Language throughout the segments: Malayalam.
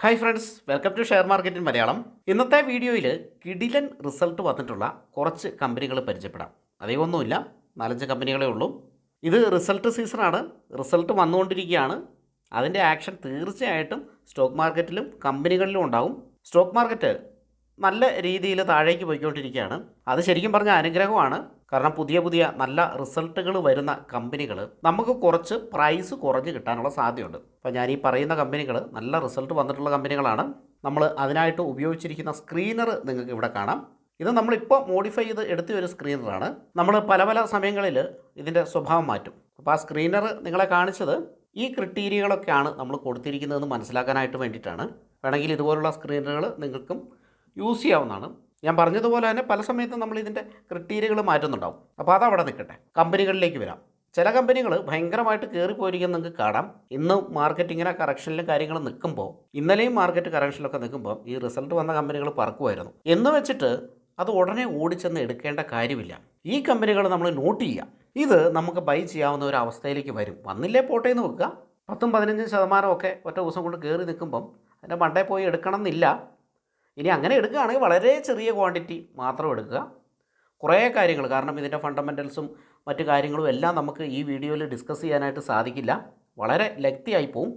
Hi friends, welcome to share market in Malayalam. ഇന്നത്തെ വീഡിയോയിൽ കിടിലൻ റിസൾട്ട് വന്നിട്ടുള്ള കുറച്ച് കമ്പനികൾ പരിചയപ്പെടാം. അധികമൊന്നുമില്ല, 4-5 കമ്പനികളേ ഉള്ളൂ. ഇത് റിസൾട്ട് സീസണാണ്, റിസൾട്ട് വന്നുകൊണ്ടിരിക്കുകയാണ്. അതിൻ്റെ ആക്ഷൻ തീർച്ചയായിട്ടും സ്റ്റോക്ക് മാർക്കറ്റിലും കമ്പനികളിലും ഉണ്ടാവും. സ്റ്റോക്ക് മാർക്കറ്റ് നല്ല രീതിയിൽ താഴേക്ക് പോയിക്കൊണ്ടിരിക്കുകയാണ്. അത് ശരിക്കും പറഞ്ഞാൽ അനുഗ്രഹമാണ്. കാരണം പുതിയ പുതിയ നല്ല റിസൾട്ടുകൾ വരുന്ന കമ്പനികൾ നമുക്ക് കുറച്ച് പ്രൈസ് കുറഞ്ഞ് കിട്ടാനുള്ള സാധ്യതയുണ്ട്. അപ്പോൾ ഞാൻ ഈ പറയുന്ന കമ്പനികൾ നല്ല റിസൾട്ട് വന്നിട്ടുള്ള കമ്പനികളാണ്. നമ്മൾ അതിനായിട്ട് ഉപയോഗിച്ചിരിക്കുന്ന സ്ക്രീനർ നിങ്ങൾക്ക് ഇവിടെ കാണാം. ഇത് നമ്മളിപ്പോൾ മോഡിഫൈ ചെയ്ത് എടുത്ത ഒരു സ്ക്രീനറാണ്. നമ്മൾ പല പല സമയങ്ങളിൽ ഇതിൻ്റെ സ്വഭാവം മാറ്റും. അപ്പോൾ ആ സ്ക്രീനർ നിങ്ങളെ കാണിച്ചത് ഈ ക്രിറ്റീരിയകളൊക്കെയാണ് നമ്മൾ കൊടുത്തിരിക്കുന്നതെന്ന് മനസ്സിലാക്കാനായിട്ട് വേണ്ടിയിട്ടാണ്. വേണമെങ്കിൽ ഇതുപോലുള്ള സ്ക്രീനറുകൾ നിങ്ങൾക്കും യൂസ് ചെയ്യാവുന്നതാണ്. ഞാൻ പറഞ്ഞതുപോലെ തന്നെ പല സമയത്തും നമ്മൾ ഇതിൻ്റെ ക്രിറ്റീരിയകൾ മാറ്റുന്നുണ്ടാവും. അപ്പോൾ അതവിടെ നിൽക്കട്ടെ. കമ്പനികളിലേക്ക് വരാം. ചില കമ്പനികൾ ഭയങ്കരമായിട്ട് കയറിപ്പോയിരിക്കുന്നത് നിങ്ങൾക്ക് കാണാം. ഇന്ന് മാർക്കറ്റ് ഇങ്ങനെ കറക്ഷനിലും കാര്യങ്ങളും നിൽക്കുമ്പോൾ, ഇന്നലെയും മാർക്കറ്റ് കറക്ഷനിലൊക്കെ നിൽക്കുമ്പോൾ ഈ റിസൾട്ട് വന്ന കമ്പനികൾ പറക്കുമായിരുന്നു എന്ന് വെച്ചിട്ട് അത് ഉടനെ ഓടിച്ചെന്ന് എടുക്കേണ്ട കാര്യമില്ല. ഈ കമ്പനികൾ നമ്മൾ നോട്ട് ചെയ്യുക. ഇത് നമുക്ക് ബൈ ചെയ്യാവുന്ന ഒരു അവസ്ഥയിലേക്ക് വരും. വന്നില്ലേ പോട്ടെ എന്ന് വെക്കുക. 10-15% ഒറ്റ ദിവസം കൊണ്ട് കയറി നിൽക്കുമ്പം അതിൻ്റെ മണ്ടേ പോയി എടുക്കണം എന്നില്ല. ഇനി അങ്ങനെ എടുക്കുകയാണെങ്കിൽ വളരെ ചെറിയ ക്വാണ്ടിറ്റി മാത്രം എടുക്കുക. കുറേ കാര്യങ്ങൾ, കാരണം ഇതിൻ്റെ ഫണ്ടമെൻ്റൽസും മറ്റു കാര്യങ്ങളും എല്ലാം നമുക്ക് ഈ വീഡിയോയിൽ ഡിസ്കസ് ചെയ്യാനായിട്ട് സാധിക്കില്ല. വളരെ ലെങ്തി ആയി പോവും.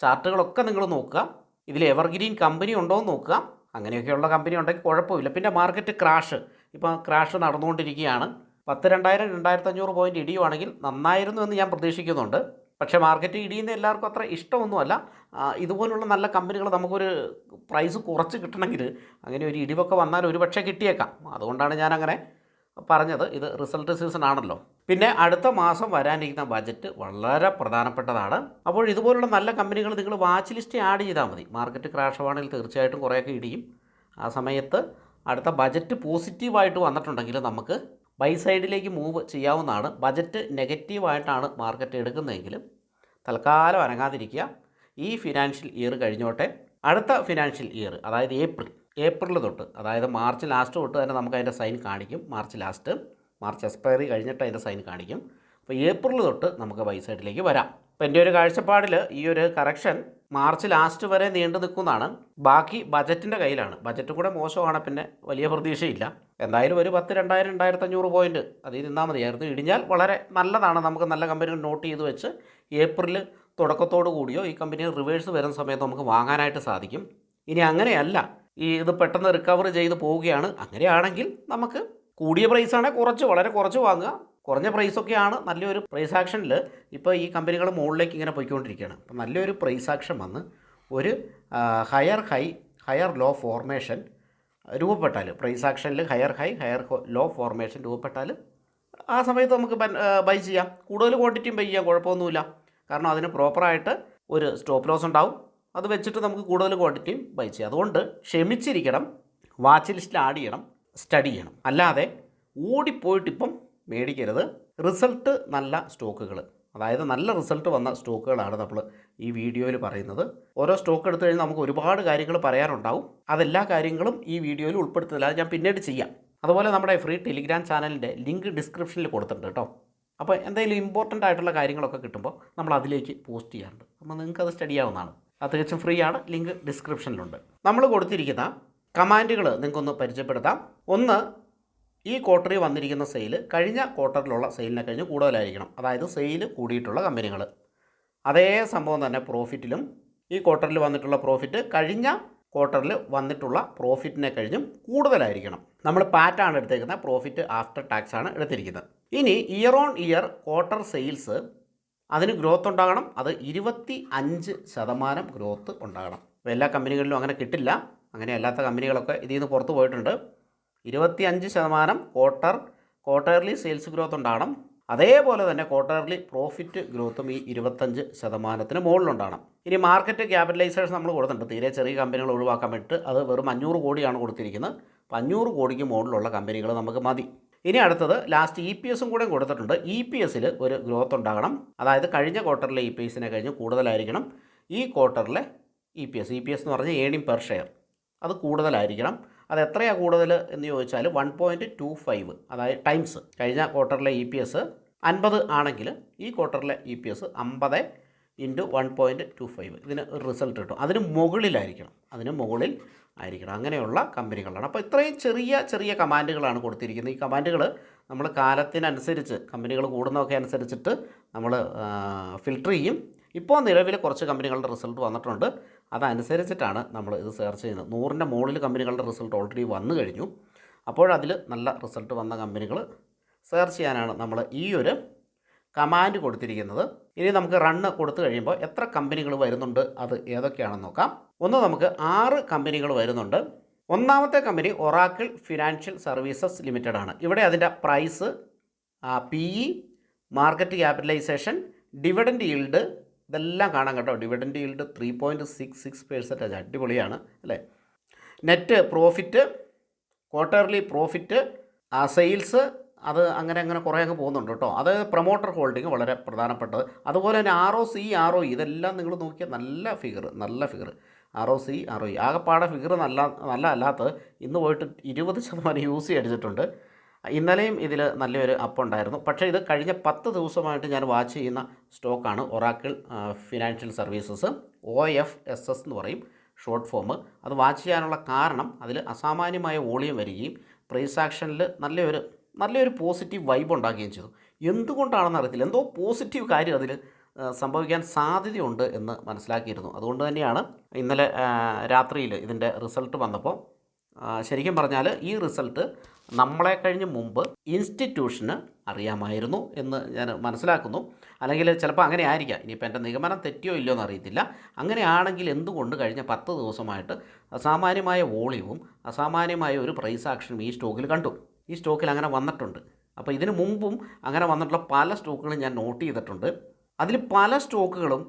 ചാർട്ടുകളൊക്കെ നിങ്ങൾ നോക്കുക. ഇതിൽ എവർഗ്രീൻ കമ്പനി ഉണ്ടോ എന്ന് നോക്കുക. അങ്ങനെയൊക്കെയുള്ള കമ്പനി ഉണ്ടെങ്കിൽ കുഴപ്പമില്ല. പിന്നെ മാർക്കറ്റ് ക്രാഷ്, ഇപ്പോൾ ക്രാഷ് നടന്നുകൊണ്ടിരിക്കുകയാണ്. 10,000-2,500 പോയിൻ്റ് ഇടിയുവാണെങ്കിൽ നന്നായിരുന്നു എന്ന് ഞാൻ പ്രതീക്ഷിക്കുന്നുണ്ട്. പക്ഷേ മാർക്കറ്റ് ഇടിയുന്ന എല്ലാവർക്കും അത്ര ഇഷ്ടമൊന്നുമല്ല. ഇതുപോലുള്ള നല്ല കമ്പനികൾ നമുക്കൊരു പ്രൈസ് കുറച്ച് കിട്ടണമെങ്കിൽ അങ്ങനെ ഒരു ഇടിവൊക്കെ വന്നാൽ ഒരു പക്ഷേ കിട്ടിയേക്കാം. അതുകൊണ്ടാണ് ഞാനങ്ങനെ പറഞ്ഞത്. ഇത് റിസൾട്ട് സീസൺ ആണല്ലോ. പിന്നെ അടുത്ത മാസം വരാനിരിക്കുന്ന ബജറ്റ് വളരെ പ്രധാനപ്പെട്ടതാണ്. അപ്പോൾ ഇതുപോലുള്ള നല്ല കമ്പനികൾ നിങ്ങൾ വാച്ച് ലിസ്റ്റ് ആഡ് ചെയ്താൽ മതി. മാർക്കറ്റ് ക്രാഷ് ആണെങ്കിൽ തീർച്ചയായിട്ടും കുറേയൊക്കെ ഇടിയും. ആ സമയത്ത് അടുത്ത ബജറ്റ് പോസിറ്റീവായിട്ട് വന്നിട്ടുണ്ടെങ്കിൽ നമുക്ക് ബൈ സൈഡിലേക്ക് മൂവ് ചെയ്യാവുന്നതാണ്. ബജറ്റ് നെഗറ്റീവായിട്ടാണ് മാർക്കറ്റ് എടുക്കുന്നതെങ്കിലും തൽക്കാലം അനങ്ങാതിരിക്കുക. ഈ ഫിനാൻഷ്യൽ ഇയർ കഴിഞ്ഞോട്ടെ. അടുത്ത ഫിനാൻഷ്യൽ ഇയർ, അതായത് ഏപ്രിൽ തൊട്ട്, അതായത് മാർച്ച് ലാസ്റ്റ് തൊട്ട് തന്നെ നമുക്ക് അതിൻ്റെ സൈൻ കാണിക്കും. മാർച്ച് എക്സ്പയറി കഴിഞ്ഞിട്ട് അതിൻ്റെ സൈൻ കാണിക്കും. അപ്പോൾ ഏപ്രിൽ തൊട്ട് നമുക്ക് ബൈ സൈഡിലേക്ക് വരാം. അപ്പോൾ എൻ്റെ ഒരു കാഴ്ചപ്പാടിൽ ഈ ഒരു കറക്ഷൻ മാർച്ച് ലാസ്റ്റ് വരെ നീണ്ടു നിൽക്കുന്നതാണ്. ബാക്കി ബജറ്റിൻ്റെ കയ്യിലാണ്. ബജറ്റ് കൂടെ മോശമാണ്, പിന്നെ വലിയ പ്രതീക്ഷയില്ല. എന്തായാലും ഒരു 10,000-2,500 പോയിൻറ്റ് അതിൽ നിന്നാൽ മതിയായിരുന്നു. ഇടിഞ്ഞാൽ വളരെ നല്ലതാണ്. നമുക്ക് നല്ല കമ്പനികൾ നോട്ട് ചെയ്ത് വെച്ച് ഏപ്രിൽ തുടക്കത്തോടു കൂടിയോ ഈ കമ്പനി റിവേഴ്സ് വരുന്ന സമയത്ത് നമുക്ക് വാങ്ങാനായിട്ട് സാധിക്കും. ഇനി അങ്ങനെയല്ല, ഇത് പെട്ടെന്ന് റിക്കവർ ചെയ്ത് പോവുകയാണ്, അങ്ങനെയാണെങ്കിൽ നമുക്ക് കൂടിയ പ്രൈസാണെങ്കിൽ വളരെ കുറച്ച് വാങ്ങുക. കുറഞ്ഞ പ്രൈസൊക്കെയാണ് നല്ലൊരു പ്രൈസ് ആക്ഷനിൽ. ഇപ്പോൾ ഈ കമ്പനികൾ മുകളിലേക്ക് ഇങ്ങനെ പോയിക്കൊണ്ടിരിക്കുകയാണ്. അപ്പോൾ നല്ലൊരു പ്രൈസ് ആക്ഷൻ വന്ന് ഒരു ഹയർ ലോ ഫോർമേഷൻ രൂപപ്പെട്ടാൽ, പ്രൈസ് ആക്ഷനിൽ ഹയർ ലോ ഫോർമേഷൻ രൂപപ്പെട്ടാൽ ആ സമയത്ത് നമുക്ക് ബൈ ചെയ്യാം. കൂടുതൽ ക്വാണ്ടിറ്റിയും ബൈ ചെയ്യാം, കുഴപ്പമൊന്നുമില്ല. കാരണം അതിന് പ്രോപ്പറായിട്ട് ഒരു സ്റ്റോപ്പ് ലോസ് ഉണ്ടാവും. അത് വെച്ചിട്ട് നമുക്ക് കൂടുതൽ ക്വാണ്ടിറ്റിയും ബൈ ചെയ്യാം. അതുകൊണ്ട് ക്ഷമിച്ചിരിക്കണം, വാച്ച് ലിസ്റ്റിൽ ആഡ് ചെയ്യണം, സ്റ്റഡി ചെയ്യണം. അല്ലാതെ ഓടിപ്പോയിട്ടിപ്പം മേടിക്കരുത്. റിസൾട്ട് നല്ല സ്റ്റോക്കുകൾ, അതായത് നല്ല റിസൾട്ട് വന്ന സ്റ്റോക്കുകളാണ് നമ്മൾ ഈ വീഡിയോയിൽ പറയുന്നത്. ഓരോ സ്റ്റോക്ക് എടുത്തു കഴിഞ്ഞാൽ നമുക്ക് ഒരുപാട് കാര്യങ്ങൾ പറയാനുണ്ടാവും. അതെല്ലാ കാര്യങ്ങളും ഈ വീഡിയോയിൽ ഉൾപ്പെടുത്തുന്നില്ല, അത് ഞാൻ പിന്നീട് ചെയ്യാം. അതുപോലെ നമ്മുടെ ഫ്രീ ടെലിഗ്രാം ചാനലിൻ്റെ ലിങ്ക് ഡിസ്ക്രിപ്ഷനിൽ കൊടുത്തിട്ടുണ്ട് കേട്ടോ. അപ്പോൾ എന്തെങ്കിലും ഇമ്പോർട്ടൻ്റ് ആയിട്ടുള്ള കാര്യങ്ങളൊക്കെ കിട്ടുമ്പോൾ നമ്മൾ അതിലേക്ക് പോസ്റ്റ് ചെയ്യാറുണ്ട്. അപ്പോൾ നിങ്ങൾക്കത് സ്റ്റഡി ചെയ്യാവുന്നതാണ്. അത് തികച്ചും ഫ്രീ ആണ്. ലിങ്ക് ഡിസ്ക്രിപ്ഷനിലുണ്ട്. നമ്മൾ കൊടുത്തിരിക്കുന്ന കമാൻഡുകൾ നിങ്ങൾക്കൊന്ന് പരിചയപ്പെടുത്താം. ഒന്ന്, ഈ ക്വാർട്ടറിൽ വന്നിരിക്കുന്ന സെയിൽ കഴിഞ്ഞ ക്വാർട്ടറിലുള്ള സെയിലിനെ കഴിഞ്ഞ് കൂടുതലായിരിക്കണം. അതായത് സെയിൽ കൂടിയിട്ടുള്ള കമ്പനികൾ. അതേ സംഭവം തന്നെ പ്രോഫിറ്റിലും ഈ ക്വാർട്ടറിൽ വന്നിട്ടുള്ള പ്രോഫിറ്റ് കഴിഞ്ഞ ക്വാർട്ടറിൽ വന്നിട്ടുള്ള പ്രോഫിറ്റിനെ കഴിഞ്ഞും കൂടുതലായിരിക്കണം. നമ്മൾ പാറ്റാണ് എടുത്തേക്കുന്നത്, പ്രോഫിറ്റ് ആഫ്റ്റർ ടാക്സ് ആണ് എടുത്തിരിക്കുന്നത്. ഇനി year on year quarter sales അതിന് ഗ്രോത്ത് ഉണ്ടാകണം. അത് 25% ഗ്രോത്ത് ഉണ്ടാകണം. അപ്പോൾ എല്ലാ കമ്പനികളിലും അങ്ങനെ കിട്ടില്ല. അങ്ങനെ അല്ലാത്ത കമ്പനികളൊക്കെ ഇതിൽ നിന്ന് പുറത്ത് പോയിട്ടുണ്ട്. 25% ക്വാർട്ടർലി സെയിൽസ് ഗ്രോത്ത് ഉണ്ടാകണം. അതേപോലെ തന്നെ ക്വാർട്ടർലി പ്രോഫിറ്റ് ഗ്രോത്തും ഈ 25% മുകളിലുണ്ടാകണം. ഇനി മാർക്കറ്റ് ക്യാപിറ്റലൈസേഷൻ നമ്മൾ കൊടുത്തിട്ടുണ്ട്. തീരെ ചെറിയ കമ്പനികൾ ഒഴിവാക്കാൻ വേണ്ടിയിട്ട് അത് വെറും 500 കോടിയാണ് കൊടുത്തിരിക്കുന്നത്. അപ്പോൾ 500 കോടിക്ക് മുകളിലുള്ള കമ്പനികൾ നമുക്ക് മതി. ഇനി അടുത്തത് ലാസ്റ്റ് EPS കൂടെ കൊടുത്തിട്ടുണ്ട്. EPSൽ ഒരു ഗ്രോത്ത് ഉണ്ടാകണം. അതായത് കഴിഞ്ഞ ക്വാർട്ടറിലെ EPSനെ കഴിഞ്ഞ് കൂടുതലായിരിക്കണം ഈ ക്വാർട്ടറിലെ EPS എന്ന് പറഞ്ഞാൽ ഏണിംഗ് പെർ ഷെയർ, അത് കൂടുതലായിരിക്കണം. അത് എത്രയാണ് കൂടുതൽ എന്ന് ചോദിച്ചാൽ 1.25, അതായത് ടൈംസ്. കഴിഞ്ഞ ക്വാർട്ടറിലെ EPS 50 ആണെങ്കിൽ ഈ ക്വാർട്ടറിലെ EPS 50 ഇൻറ്റു 1.25 ഇതിന് ഒരു റിസൾട്ട് കിട്ടും. അതിന് മുകളിലായിരിക്കണം, അങ്ങനെയുള്ള കമ്പനികളാണ്. അപ്പോൾ ഇത്രയും ചെറിയ ചെറിയ കമാൻഡുകളാണ് കൊടുത്തിരിക്കുന്നത്. ഈ കമാൻഡുകൾ നമ്മൾ കാലത്തിനനുസരിച്ച് കമ്പനികൾ കൂടുന്നതൊക്കെ അനുസരിച്ചിട്ട് നമ്മൾ ഫിൽട്ടർ ചെയ്യും. ഇപ്പോൾ നിലവിൽ കുറച്ച് കമ്പനികളുടെ റിസൾട്ട് വന്നിട്ടുണ്ട്. അതനുസരിച്ചിട്ടാണ് നമ്മൾ ഇത് സെർച്ച് ചെയ്യുന്നത്. 100ൻ്റെ മുകളിൽ കമ്പനികളുടെ റിസൾട്ട് ഓൾറെഡി വന്നു കഴിഞ്ഞു. അപ്പോഴതിൽ നല്ല റിസൾട്ട് വന്ന കമ്പനികൾ സെർച്ച് ചെയ്യാനാണ് നമ്മൾ ഈ ഒരു കമാൻഡ് കൊടുത്തിരിക്കുന്നത്. ഇനി നമുക്ക് റണ്ണ് കൊടുത്തു കഴിയുമ്പോൾ എത്ര കമ്പനികൾ വരുന്നുണ്ട്, അത് ഏതൊക്കെയാണെന്ന് നോക്കാം. ഒന്ന് നമുക്ക് 6 കമ്പനികൾ വരുന്നുണ്ട്. ഒന്നാമത്തെ കമ്പനി ഒറാക്കിൾ ഫിനാൻഷ്യൽ സർവീസസ് ലിമിറ്റഡ് ആണ്. ഇവിടെ അതിൻ്റെ price, PE, market capitalisation, dividend yield ഇതെല്ലാം കാണാൻ കേട്ടോ. ഡിവിഡൻഡ് ഈൽഡ് 3.66%, അടിപൊളിയാണ് അല്ലേ. Net profit, quarterly profit, sales, അത് അങ്ങനെ കുറേ അങ്ങ് പോകുന്നുണ്ട് കേട്ടോ. അതായത് പ്രൊമോട്ടർ ഹോൾഡിങ് വളരെ പ്രധാനപ്പെട്ടത്. അതുപോലെ തന്നെ ROC, ROE ഇതെല്ലാം നിങ്ങൾ നോക്കിയാൽ നല്ല ഫിഗർ. ROC, ROE ആകെപ്പാടെ ഫിഗർ നല്ല അല്ലാത്തത്. ഇന്ന് പോയിട്ട് 20% യൂസ് അടിച്ചിട്ടുണ്ട്. ഇന്നലെയും ഇതിൽ നല്ലൊരു അപ്പ് ഉണ്ടായിരുന്നു. പക്ഷേ ഇത് കഴിഞ്ഞ 10 ദിവസമായിട്ട് ഞാൻ വാച്ച് ചെയ്യുന്ന സ്റ്റോക്കാണ് ഒറാക്കിൾ ഫിനാൻഷ്യൽ സർവീസസ്, OFSS എന്ന് പറയും ഷോർട്ട് ഫോം. അത് വാച്ച് ചെയ്യാനുള്ള കാരണം അതിൽ അസാമാന്യമായ വോളിയം വരികയും പ്രൈസ് ആക്ഷനിൽ നല്ലൊരു പോസിറ്റീവ് വൈബ് ഉണ്ടാക്കുകയും ചെയ്തു. എന്തുകൊണ്ടാണെന്ന് അറിയത്തില്ല, എന്തോ പോസിറ്റീവ് കാര്യം അതിൽ സംഭവിക്കാൻ സാധ്യതയുണ്ട് എന്ന് മനസ്സിലാക്കിയിരുന്നു. അതുകൊണ്ട് തന്നെയാണ് ഇന്നലെ രാത്രിയിൽ ഇതിൻ്റെ റിസൾട്ട് വന്നപ്പോൾ, ശരിക്കും പറഞ്ഞാൽ ഈ റിസൾട്ട് നമ്മളെ കഴിഞ്ഞ് മുമ്പ് ഇൻസ്റ്റിറ്റ്യൂഷന് അറിയാമായിരുന്നു എന്ന് ഞാൻ മനസ്സിലാക്കുന്നു. അല്ലെങ്കിൽ ചിലപ്പോൾ അങ്ങനെ ആയിരിക്കാം. ഇനിയിപ്പോൾ എൻ്റെ നിഗമനം തെറ്റിയോ ഇല്ലയോ എന്ന് അറിയത്തില്ല. അങ്ങനെയാണെങ്കിൽ എന്തുകൊണ്ട് കഴിഞ്ഞ 10 ദിവസമായിട്ട് അസാമാന്യമായ വോളിയവും അസാമാന്യമായ ഒരു പ്രൈസ് ആക്ഷനും ഈ സ്റ്റോക്കിൽ കണ്ടു. ഈ സ്റ്റോക്കിൽ അങ്ങനെ വന്നിട്ടുണ്ട്. അപ്പോൾ ഇതിനു മുമ്പും അങ്ങനെ വന്നിട്ടുള്ള പല സ്റ്റോക്കുകളും ഞാൻ നോട്ട് ചെയ്തിട്ടുണ്ട്. അതിൽ പല സ്റ്റോക്കുകളും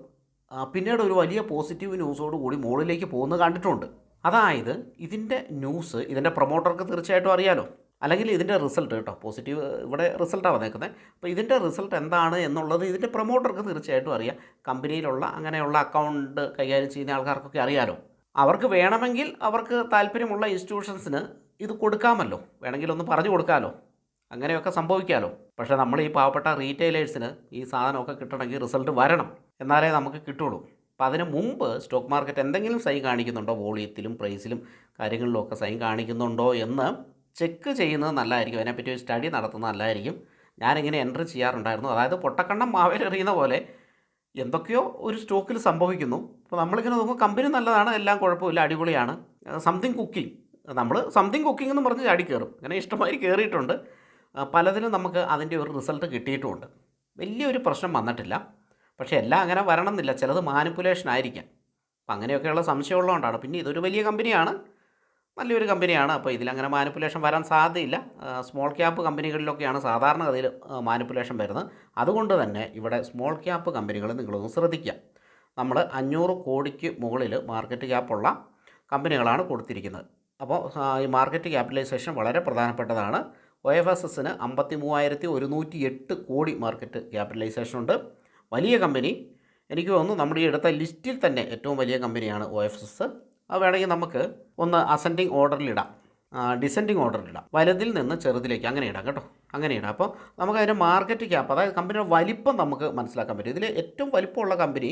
പിന്നീട് ഒരു വലിയ പോസിറ്റീവ് ന്യൂസോട് കൂടി മുകളിലേക്ക് പോകുന്നത് കണ്ടിട്ടുണ്ട്. അതായത് ഇതിൻ്റെ ന്യൂസ് ഇതിൻ്റെ പ്രൊമോട്ടർക്ക് തീർച്ചയായിട്ടും അറിയാലോ, അല്ലെങ്കിൽ ഇതിൻ്റെ റിസൾട്ട് കേട്ടോ, പോസിറ്റീവ് ഇവിടെ റിസൾട്ടാണ് വന്നേക്കുന്നത്. അപ്പോൾ ഇതിൻ്റെ റിസൾട്ട് എന്താണ് എന്നുള്ളത് ഇതിൻ്റെ പ്രൊമോട്ടർക്ക് തീർച്ചയായിട്ടും അറിയാം. കമ്പനിയിലുള്ള അങ്ങനെയുള്ള അക്കൗണ്ട് കൈകാര്യം ചെയ്യുന്ന ആൾക്കാർക്കൊക്കെ അറിയാലോ. അവർക്ക് വേണമെങ്കിൽ അവർക്ക് താല്പര്യമുള്ള ഇൻസ്റ്റിറ്റ്യൂഷൻസിന് ഇത് കൊടുക്കാമല്ലോ, വേണമെങ്കിൽ ഒന്ന് പറഞ്ഞു കൊടുക്കാമല്ലോ, അങ്ങനെയൊക്കെ സംഭവിക്കാമല്ലോ. പക്ഷേ നമ്മൾ ഈ പാവപ്പെട്ട റീറ്റെയിലേഴ്സിന് ഈ സാധനമൊക്കെ കിട്ടണമെങ്കിൽ റിസൾട്ട് വരണം, എന്നാലേ നമുക്ക് കിട്ടുള്ളൂ. അപ്പോൾ അതിന് മുമ്പ് സ്റ്റോക്ക് മാർക്കറ്റ് എന്തെങ്കിലും സൈൻ കാണിക്കുന്നുണ്ടോ, വോളിയത്തിലും പ്രൈസിലും കാര്യങ്ങളിലുമൊക്കെ സൈൻ കാണിക്കുന്നുണ്ടോ എന്ന് ചെക്ക് ചെയ്യുന്നത് നല്ലതായിരിക്കും. അതിനെപ്പറ്റി ഒരു സ്റ്റഡി നടത്തുന്നത് നല്ലതായിരിക്കും. ഞാനിങ്ങനെ എൻട്രി ചെയ്യാറുണ്ടായിരുന്നു. അതായത് പൊട്ടക്കണ്ണം മാവേലെറിയുന്ന പോലെ എന്തൊക്കെയോ ഒരു സ്റ്റോക്കിൽ സംഭവിക്കുന്നു. അപ്പോൾ നമ്മളിങ്ങനെ നോക്കുമ്പോൾ കമ്പനി നല്ലതാണ്, എല്ലാം കുഴപ്പമില്ല, അടിപൊളിയാണ്, സംതിങ് കുക്കിംഗ്, നമ്മൾ സംതിങ് കുക്കിംഗ് എന്ന് പറഞ്ഞ് ചാടി കയറും. അങ്ങനെ ഇഷ്ടമായി കയറിയിട്ടുണ്ട്. പലതിനും നമുക്ക് അതിൻ്റെ ഒരു റിസൾട്ട് കിട്ടിയിട്ടുമുണ്ട്. വലിയൊരു പ്രശ്നം വന്നിട്ടില്ല. പക്ഷേ എല്ലാം അങ്ങനെ വരണമെന്നില്ല, ചിലത് മാനിപ്പുലേഷൻ ആയിരിക്കാം. അപ്പം അങ്ങനെയൊക്കെയുള്ള സംശയമുള്ളതുകൊണ്ടാണ്. പിന്നെ ഇതൊരു വലിയ കമ്പനിയാണ്, നല്ലൊരു കമ്പനിയാണ്. അപ്പോൾ ഇതിലങ്ങനെ മാനിപ്പുലേഷൻ വരാൻ സാധ്യതയില്ല. സ്മോൾ ക്യാപ്പ് കമ്പനികളിലൊക്കെയാണ് സാധാരണ ഗതിയിൽ മാനിപ്പുലേഷൻ വരുന്നത്. അതുകൊണ്ട് തന്നെ ഇവിടെ സ്മോൾ ക്യാപ്പ് കമ്പനികൾ നിങ്ങളൊന്ന് ശ്രദ്ധിക്കുക. നമ്മൾ 500 കോടിക്ക് മുകളിൽ മാർക്കറ്റ് ക്യാപ്പുള്ള കമ്പനികളാണ് കൊടുത്തിരിക്കുന്നത്. അപ്പോൾ ഈ മാർക്കറ്റ് ക്യാപിറ്റലൈസേഷൻ വളരെ പ്രധാനപ്പെട്ടതാണ്. OFSSന് 53,108 കോടി മാർക്കറ്റ് ക്യാപിറ്റലൈസേഷൻ ഉണ്ട്. വലിയ കമ്പനി, എനിക്ക് തോന്നുന്നു നമ്മുടെ ഈ എടുത്ത ലിസ്റ്റിൽ തന്നെ ഏറ്റവും വലിയ കമ്പനിയാണ് OFSS. അത് വേണമെങ്കിൽ നമുക്ക് ഒന്ന് അസെൻഡിങ് ഓർഡറിലിടാം, ഡിസെൻഡിങ് ഓർഡറിലിടാം, വലുതിൽ നിന്ന് ചെറുതിലേക്ക് അങ്ങനെ ഇടാം കേട്ടോ, അങ്ങനെ ഇടാം. അപ്പോൾ നമുക്കതിൻ്റെ മാർക്കറ്റ് ക്യാപ്പ്, അതായത് കമ്പനിയുടെ വലിപ്പം നമുക്ക് മനസ്സിലാക്കാൻ പറ്റും. ഇതിൽ ഏറ്റവും വലിപ്പമുള്ള കമ്പനി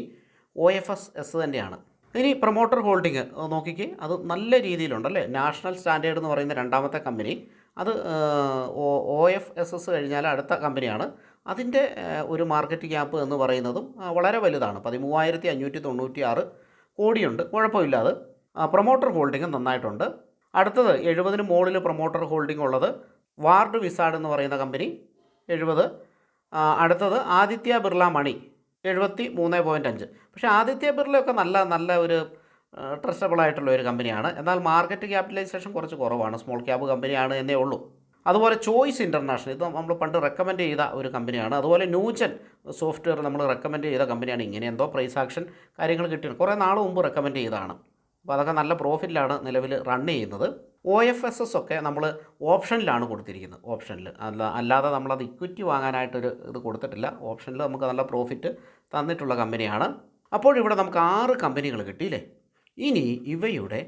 OFSS തന്നെയാണ്. ഇനി പ്രൊമോട്ടർ ഹോൾഡിങ് നോക്കിക്കേ, അത് നല്ല രീതിയിലുണ്ടല്ലേ. നാഷണൽ സ്റ്റാൻഡേർഡ് എന്ന് പറയുന്ന രണ്ടാമത്തെ കമ്പനി, അത് OFSS കഴിഞ്ഞാൽ അടുത്ത കമ്പനിയാണ്. അതിൻ്റെ ഒരു മാർക്കറ്റ് ക്യാപ്പ് എന്ന് പറയുന്നതും വളരെ വലുതാണ്, 13,596 കോടിയുണ്ട്, കുഴപ്പമില്ലാതെ. പ്രൊമോട്ടർ ഹോൾഡിങ് നന്നായിട്ടുണ്ട്. അടുത്തത് 70ന് മുകളിൽ പ്രൊമോട്ടർ ഹോൾഡിംഗ് ഉള്ളത് വാർഡ് വിസാർഡ് എന്ന് പറയുന്ന കമ്പനി 70. അടുത്തത് ആദിത്യ ബിർള മണി 73.5. പക്ഷേ ആദിത്യ ബിർളയൊക്കെ നല്ല ഒരു ട്രസ്റ്റബിൾ ആയിട്ടുള്ള ഒരു കമ്പനിയാണ്. എന്നാൽ മാർക്കറ്റ് ക്യാപിറ്റലൈസേഷൻ കുറച്ച് കുറവാണ്, സ്മോൾ ക്യാപ്പ് കമ്പനിയാണ് എന്നേ ഉള്ളൂ. അതുപോലെ ചോയ്സ് ഇൻ്റർനാഷണൽ, ഇത് നമ്മൾ പണ്ട് റെക്കമെൻഡ് ചെയ്ത ഒരു കമ്പനിയാണ്. അതുപോലെ ന്യൂജൻ സോഫ്റ്റ്വെയർ നമ്മൾ റെക്കമെൻഡ് ചെയ്ത കമ്പനിയാണ്. ഇങ്ങനെ എന്തോ പ്രൈസ് ആക്ഷൻ കാര്യങ്ങൾ കിട്ടിയാണ്, കുറേ നാൾ മുമ്പ് റെക്കമെൻഡ് ചെയ്തതാണ്. അപ്പോൾ അതൊക്കെ നല്ല പ്രോഫിറ്റിലാണ് നിലവിൽ റൺ ചെയ്യുന്നത്. OFSS ഒക്കെ നമ്മൾ ഓപ്ഷനിലാണ് കൊടുത്തിരിക്കുന്നത്, ഓപ്ഷനിൽ അല്ലാതെ നമ്മളത് ഇക്വിറ്റി വാങ്ങാനായിട്ടൊരു ഇത് കൊടുത്തിട്ടില്ല. ഓപ്ഷനിൽ നമുക്ക് നല്ല പ്രോഫിറ്റ് തന്നിട്ടുള്ള കമ്പനിയാണ്. അപ്പോഴിവിടെ നമുക്ക് 6 കമ്പനികൾ കിട്ടിയില്ലേ. ഇനി ഇവയുടെ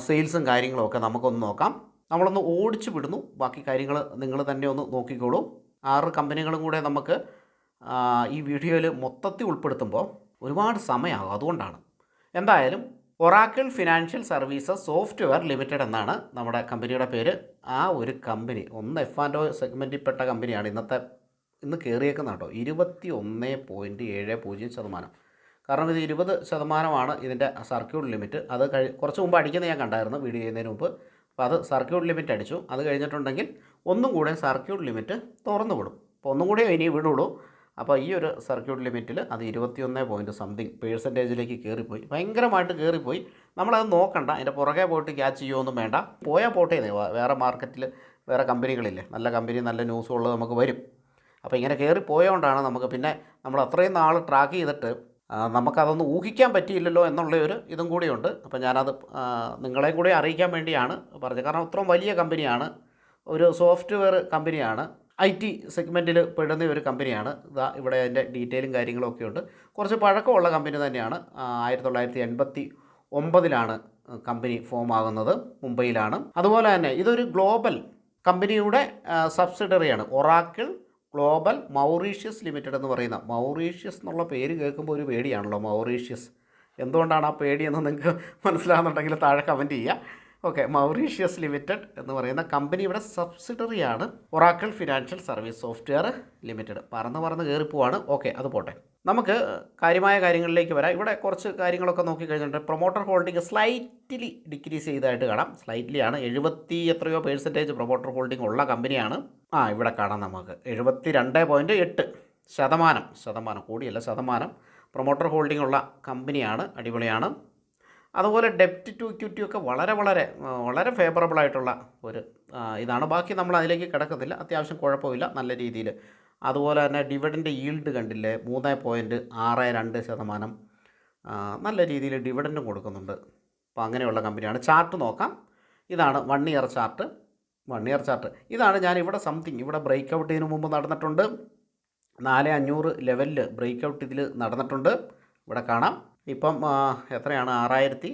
സെയിൽസും കാര്യങ്ങളും ഒക്കെ നമുക്കൊന്ന് നോക്കാം. നമ്മളൊന്ന് ഓടിച്ചു വിടുന്നു, ബാക്കി കാര്യങ്ങൾ നിങ്ങൾ തന്നെ ഒന്ന് നോക്കിക്കോളൂ. 6 കമ്പനികളും കൂടെ നമുക്ക് ഈ വീഡിയോയിൽ മൊത്തത്തിൽ ഉൾപ്പെടുത്തുമ്പോൾ ഒരുപാട് സമയമാകും, അതുകൊണ്ടാണ്. എന്തായാലും Oracle financial services software limited എന്നാണ് നമ്മുടെ കമ്പനിയുടെ പേര്. ആ ഒരു കമ്പനി F&O സെഗ്മെൻറ്റിൽപ്പെട്ട കമ്പനിയാണ് ഇന്ന് കയറിയേക്കുന്നത് കേട്ടോ. 21.70%. കാരണം ഇത് 20% ഇതിൻ്റെ സർക്യൂട്ട് ലിമിറ്റ്. അത് കുറച്ച് മുമ്പ് അടിക്കുന്നത് ഞാൻ കണ്ടായിരുന്നു വീഡിയോ ചെയ്യുന്നതിന് മുമ്പ്. അപ്പോൾ അത് സർക്യൂട്ട് ലിമിറ്റ് അടിച്ചു. അത് കഴിഞ്ഞിട്ടുണ്ടെങ്കിൽ ഒന്നും കൂടെ സർക്യൂട്ട് ലിമിറ്റ് തുറന്നു വിടും. അപ്പോൾ ഒന്നും കൂടെ ഇനി വിടുള്ളൂ. അപ്പോൾ ഈ ഒരു സർക്യൂട്ട് ലിമിറ്റിൽ അത് 21% കയറിപ്പോയി, ഭയങ്കരമായിട്ട് കയറിപ്പോയി. നമ്മളത് നോക്കണ്ട, അതിൻ്റെ പുറകെ പോയിട്ട് ക്യാച്ച് ചെയ്യുമൊന്നും വേണ്ട. പോയാൽ പോട്ടെ, വേറെ മാർക്കറ്റിൽ വേറെ കമ്പനികളില്ലേ, നല്ല കമ്പനി നല്ല ന്യൂസുള്ളത് നമുക്ക് വരും. അപ്പോൾ ഇങ്ങനെ കയറിപ്പോയതുകൊണ്ടാണ് നമുക്ക് പിന്നെ നമ്മൾ അത്രയും നാൾ ട്രാക്ക് ചെയ്തിട്ട് നമുക്കതൊന്നും ഊഹിക്കാൻ പറ്റിയില്ലല്ലോ എന്നുള്ള ഒരു ഇതും കൂടിയുണ്ട്. അപ്പോൾ ഞാനത് നിങ്ങളെ കൂടി അറിയിക്കാൻ വേണ്ടിയാണ് പറഞ്ഞത്. കാരണം അത്രയും വലിയ കമ്പനിയാണ്, ഒരു സോഫ്റ്റ്വെയർ കമ്പനിയാണ്, IT സെഗ്മെൻറ്റിൽ പെടുന്ന ഒരു കമ്പനിയാണ്. ഇവിടെ അതിൻ്റെ ഡീറ്റെയിലും കാര്യങ്ങളൊക്കെ ഉണ്ട്. കുറച്ച് പഴക്കമുള്ള കമ്പനി തന്നെയാണ്. 1989 കമ്പനി ഫോം ആകുന്നത്, മുംബൈയിലാണ്. അതുപോലെ തന്നെ ഇതൊരു ഗ്ലോബൽ കമ്പനിയുടെ സബ്സിഡറിയാണ്. ഒറാക്കിൾ ഗ്ലോബൽ മൗറീഷ്യസ് ലിമിറ്റഡ് എന്ന് പറയുന്ന. മൗറീഷ്യസ് എന്നുള്ള പേര് കേൾക്കുമ്പോൾ ഒരു പേടിയാണല്ലോ, മൗറീഷ്യസ്. എന്തുകൊണ്ടാണ് ആ പേടിയെന്ന് നിങ്ങൾക്ക് മനസ്സിലാകുന്നുണ്ടെങ്കിൽ താഴെ കമൻറ്റ് ചെയ്യുക. ഓക്കെ, മൗറീഷ്യസ് ലിമിറ്റഡ് എന്ന് പറയുന്ന കമ്പനിയുടെ സബ്സിഡറിയാണ് Oracle financial service software limited. പറന്ന് കയറിപ്പോവാണ്. ഓക്കെ, അത് പോട്ടെ. നമുക്ക് കാര്യമായ കാര്യങ്ങളിലേക്ക് വരാം. ഇവിടെ കുറച്ച് കാര്യങ്ങളൊക്കെ നോക്കിക്കഴിഞ്ഞിട്ട് പ്രൊമോട്ടർ ഹോൾഡിംഗ് സ്ലൈറ്റ്ലി ഡിക്രീസ് ചെയ്തതായിട്ട് കാണാം. സ്ലൈറ്റ്ലിയാണ്. 70% പ്രൊമോട്ടർ ഹോൾഡിംഗ് ഉള്ള കമ്പനിയാണ്. ഇവിടെ കാണാം നമുക്ക് 72.8% കൂടിയല്ല, ശതമാനം പ്രൊമോട്ടർ ഹോൾഡിംഗ് ഉള്ള കമ്പനിയാണ്. അടിപൊളിയാണ്. അതുപോലെ ഡെപ്റ്റ് ടു ഇക്വിറ്റി ഒക്കെ വളരെ ഫേവറബിളായിട്ടുള്ള ഒരു ഇതാണ്. ബാക്കി നമ്മൾ അതിലേക്ക് കിടക്കത്തില്ല, അത്യാവശ്യം കുഴപ്പമില്ല, നല്ല രീതിയിൽ. അതുപോലെ തന്നെ ഡിവിഡൻഡ് ഈൽഡ് കണ്ടില്ലേ, 3.62%. നല്ല രീതിയിൽ ഡിവിഡൻഡും കൊടുക്കുന്നുണ്ട്. അപ്പോൾ അങ്ങനെയുള്ള കമ്പനിയാണ്. ചാർട്ട് നോക്കാം. ഇതാണ് 1 ഇയർ ചാർട്ട്. ഇതാണ് ഞാനിവിടെ ഇവിടെ ബ്രേക്ക് ഔട്ട് ഇതിനു മുമ്പ് നടന്നിട്ടുണ്ട്. 4500 ലെവലിൽ ബ്രേക്ക് ഔട്ട് ഇതിൽ നടന്നിട്ടുണ്ട്. ഇവിടെ കാണാം. ഇപ്പം എത്രയാണ്, 6000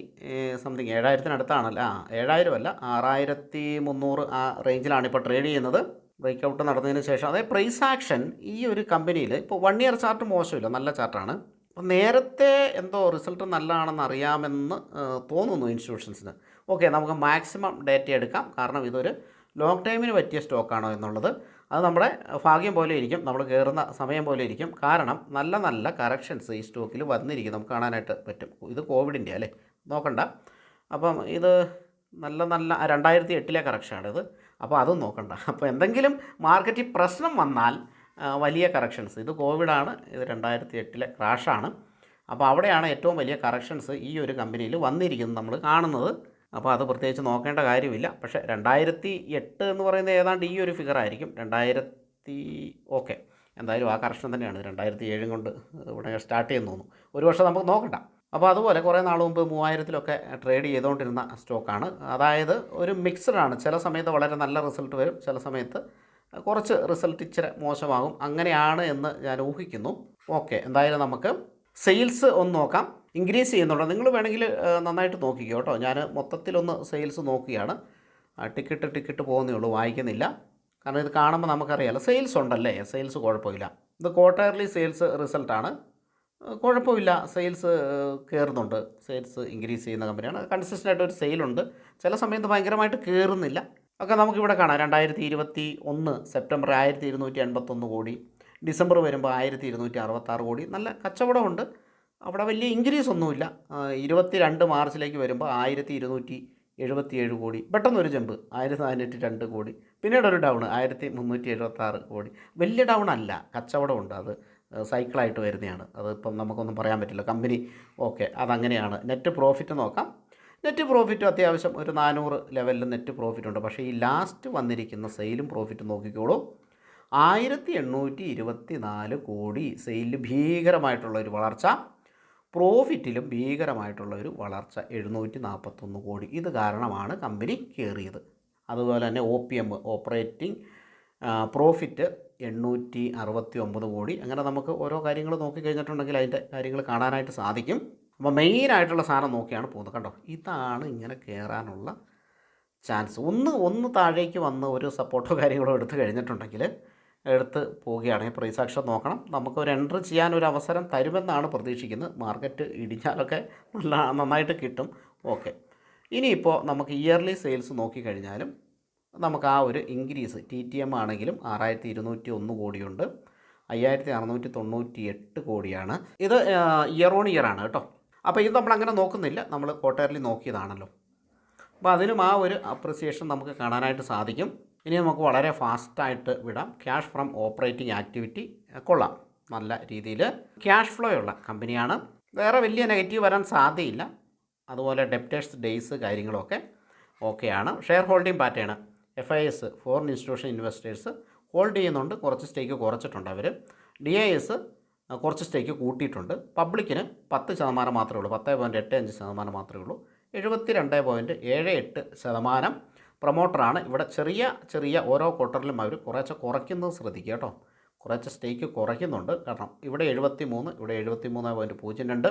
സംതിങ്, 7000-അടുത്താണല്ലോ. 7000 അല്ല, 6300 ആ റേഞ്ചിലാണ് ഇപ്പോൾ ട്രേഡ് ചെയ്യുന്നത്. ബ്രേക്ക് ഔട്ട് നടന്നതിന് ശേഷം അതേ പ്രൈസ് ആക്ഷൻ ഈ ഒരു കമ്പനിയിൽ ഇപ്പോൾ 1 ഇയർ ചാർട്ട് മോശമില്ല, നല്ല ചാർട്ടാണ്. അപ്പോൾ നേരത്തെ എന്തോ റിസൾട്ട് നല്ലതാണെന്ന് അറിയാമെന്ന് തോന്നുന്നു ഇൻസ്റ്റിറ്റ്യൂഷൻസിന്. ഓക്കെ, നമുക്ക് മാക്സിമം ഡേറ്റ എടുക്കാം. കാരണം ഇതൊരു ലോങ് ടൈമിന് പറ്റിയ സ്റ്റോക്കാണോ എന്നുള്ളത് അത് നമ്മുടെ ഭാഗ്യം പോലെ ഇരിക്കും, നമ്മൾ കയറുന്ന സമയം പോലെ ഇരിക്കും. കാരണം നല്ല കറക്ഷൻസ് ഈ സ്റ്റോക്കിൽ വന്നിരിക്കും, നമുക്ക് കാണാനായിട്ട് പറ്റും. ഇത് കോവിഡിൻ്റെ അല്ലേ, നോക്കണ്ട. അപ്പം ഇത് നല്ല 2008 കറക്ഷനാണിത്. അപ്പോൾ അതും നോക്കണ്ട. അപ്പോൾ എന്തെങ്കിലും മാർക്കറ്റിൽ പ്രശ്നം വന്നാൽ വലിയ കറക്ഷൻസ്, ഇത് കോവിഡാണ്, ഇത് 2008 ക്രാഷാണ്. അപ്പോൾ അവിടെയാണ് ഏറ്റവും വലിയ കറക്ഷൻസ് ഈ ഒരു കമ്പനിയിൽ വന്നിരിക്കുന്നത് നമ്മൾ കാണുന്നത്. അപ്പോൾ അത് പ്രത്യേകിച്ച് നോക്കേണ്ട കാര്യമില്ല. പക്ഷേ 2008 എന്ന് പറയുന്നത് ഏതാണ്ട് ഈ ഒരു ഫിഗർ ആയിരിക്കും. 2000 ഓക്കെ, എന്തായാലും ആ കറക്ഷൻ തന്നെയാണ്. 2007 കൊണ്ട് ഇവിടെ സ്റ്റാർട്ട് ചെയ്യുന്നു തോന്നുന്നു. ഒരു വർഷം നമുക്ക് നോക്കണ്ട. അപ്പോൾ അതുപോലെ കുറേ നാൾ മുമ്പ് 3000-ലൊക്കെ ട്രേഡ് ചെയ്തുകൊണ്ടിരുന്ന സ്റ്റോക്കാണ്. അതായത് ഒരു മിക്സഡാണ്. ചില സമയത്ത് വളരെ നല്ല റിസൾട്ട് വരും, ചില സമയത്ത് കുറച്ച് റിസൾട്ട് ഇച്ചിരി മോശമാകും. അങ്ങനെയാണ് എന്ന് ഞാൻ ഊഹിക്കുന്നു. ഓക്കെ, എന്തായാലും നമുക്ക് സെയിൽസ് ഒന്ന് നോക്കാം. ഇൻക്രീസ് ചെയ്യുന്നുണ്ടോ നിങ്ങൾ വേണമെങ്കിൽ നന്നായിട്ട് നോക്കിക്കോ കേട്ടോ. ഞാൻ മൊത്തത്തിലൊന്ന് സെയിൽസ് നോക്കുകയാണ്. ടിക്കറ്റ് പോകുന്നേ ഉള്ളൂ, വായിക്കുന്നില്ല. കാരണം ഇത് കാണുമ്പോൾ നമുക്കറിയാമല്ലോ സെയിൽസ് ഉണ്ടല്ലേ, സെയിൽസ് കുഴപ്പമില്ല. ഇത് ക്വാർട്ടർലി സെയിൽസ് റിസൾട്ടാണ്, കുഴപ്പമില്ല. സെയിൽസ് കയറുന്നുണ്ട്, സെയിൽസ് ഇൻക്രീസ് ചെയ്യുന്ന കമ്പനിയാണ്. കൺസിസ്റ്റൻ്റായിട്ട് ഒരു സെയിലുണ്ട്. ചില സമയത്ത് ഭയങ്കരമായിട്ട് കയറുന്നില്ല. ഒക്കെ നമുക്കിവിടെ കാണാം. 2021 സെപ്റ്റംബർ 1281 കോടി, ഡിസംബർ വരുമ്പോൾ 1266 കോടി. നല്ല കച്ചവടമുണ്ട്, അവിടെ വലിയ ഇൻക്രീസ് ഒന്നുമില്ല. 22 മാർച്ചിലേക്ക് വരുമ്പോൾ 1277 കോടി. പെട്ടെന്നൊരു ജമ്പ് 1402 കോടി. പിന്നീട് ഒരു ഡൗൺ 1376 കോടി. വലിയ ഡൗൺ അല്ല, കച്ചവടമുണ്ട്. അത് സൈക്കിളായിട്ട് വരുന്നതാണ്. അതിപ്പം നമുക്കൊന്നും പറയാൻ പറ്റില്ല. കമ്പനി ഓക്കെ, അതങ്ങനെയാണ്. നെറ്റ് പ്രോഫിറ്റ് നോക്കാം. നെറ്റ് പ്രോഫിറ്റ് അത്യാവശ്യം ഒരു 400 ലെവലിൽ നെറ്റ് പ്രോഫിറ്റ് ഉണ്ട്. പക്ഷേ ഈ ലാസ്റ്റ് വന്നിരിക്കുന്ന സെയിലും പ്രോഫിറ്റ് നോക്കിക്കോളൂ. 1824 കോടി സെയിലിൽ ഭീകരമായിട്ടുള്ളൊരു വളർച്ച, പ്രോഫിറ്റിലും ഭീകരമായിട്ടുള്ളൊരു വളർച്ച 741 കോടി. ഇത് കാരണമാണ് കമ്പനി കയറിയത്. അതുപോലെ തന്നെ OPM ഓപ്പറേറ്റിംഗ് പ്രോഫിറ്റ് 869 കോടി. അങ്ങനെ നമുക്ക് ഓരോ കാര്യങ്ങൾ നോക്കിക്കഴിഞ്ഞിട്ടുണ്ടെങ്കിൽ അതിൻ്റെ കാര്യങ്ങൾ കാണാനായിട്ട് സാധിക്കും. അപ്പോൾ മെയിനായിട്ടുള്ള സാധനം നോക്കിയാണ് പോകുന്നത്. കണ്ടോ, ഇതാണ് ഇങ്ങനെ കയറാനുള്ള ചാൻസ്. ഒന്ന് താഴേക്ക് വന്ന് ഒരു സപ്പോർട്ടോ കാര്യങ്ങളോ എടുത്തു കഴിഞ്ഞിട്ടുണ്ടെങ്കിൽ എടുത്ത് പോവുകയാണെങ്കിൽ പ്രൈസ് ആക്ഷൻ നോക്കണം. നമുക്കൊരു എൻട്രി ചെയ്യാൻ ഒരു അവസരം തരുമെന്നാണ് പ്രതീക്ഷിക്കുന്നത്. മാർക്കറ്റ് ഇടിഞ്ഞാലൊക്കെ നന്നായിട്ട് കിട്ടും. ഓക്കെ, ഇനിയിപ്പോൾ നമുക്ക് ഇയർലി സെയിൽസ് നോക്കിക്കഴിഞ്ഞാലും നമുക്ക് ആ ഒരു ഇൻക്രീസ് TTM ആണെങ്കിലും 6201 കോടിയുണ്ട്, 5698 കോടിയാണ്. ഇത് ഇയർ ഓൺ ഇയർ ആണ് കേട്ടോ. അപ്പോൾ ഇത് നമ്മളങ്ങനെ നോക്കുന്നില്ല, നമ്മൾ ക്വാർട്ടർലി നോക്കിയതാണല്ലോ. അപ്പോൾ അതിനും ആ ഒരു അപ്രിസിയേഷൻ നമുക്ക് കാണാനായിട്ട് സാധിക്കും. ഇനി നമുക്ക് വളരെ ഫാസ്റ്റായിട്ട് വിടാം. ക്യാഷ് ഫ്രം ഓപ്പറേറ്റിംഗ് ആക്ടിവിറ്റി കൊള്ളാം, നല്ല രീതിയിൽ ക്യാഷ് ഫ്ലോ ഉള്ള കമ്പനിയാണ്. വേറെ വലിയ നെഗറ്റീവ് വരാൻ സാധ്യതയില്ല. അതുപോലെ ഡെപ്റ്റേഴ്സ് ഡേയ്സ് കാര്യങ്ങളൊക്കെ ഓക്കെയാണ്. Share holding pattern FIS foreign institution investors hold ചെയ്യുന്നുണ്ട്, കുറച്ച് സ്റ്റേക്ക് കുറച്ചിട്ടുണ്ട് അവർ. DIS കുറച്ച് സ്റ്റേക്ക് കൂട്ടിയിട്ടുണ്ട്. പബ്ലിക്കിന് 10% മാത്രമേ ഉള്ളൂ, 10.85% മാത്രമേ ഉള്ളൂ. 72.78% പ്രൊമോട്ടറാണ്. ഇവിടെ ചെറിയ ഓരോ ക്വാർട്ടറിലും അവർ കുറേശ്ശെ കുറയ്ക്കുന്നത് ശ്രദ്ധിക്കുക കേട്ടോ. കുറച്ച് സ്റ്റേക്ക് കുറയ്ക്കുന്നുണ്ട്. കാരണം ഇവിടെ 73, ഇവിടെ 73.02,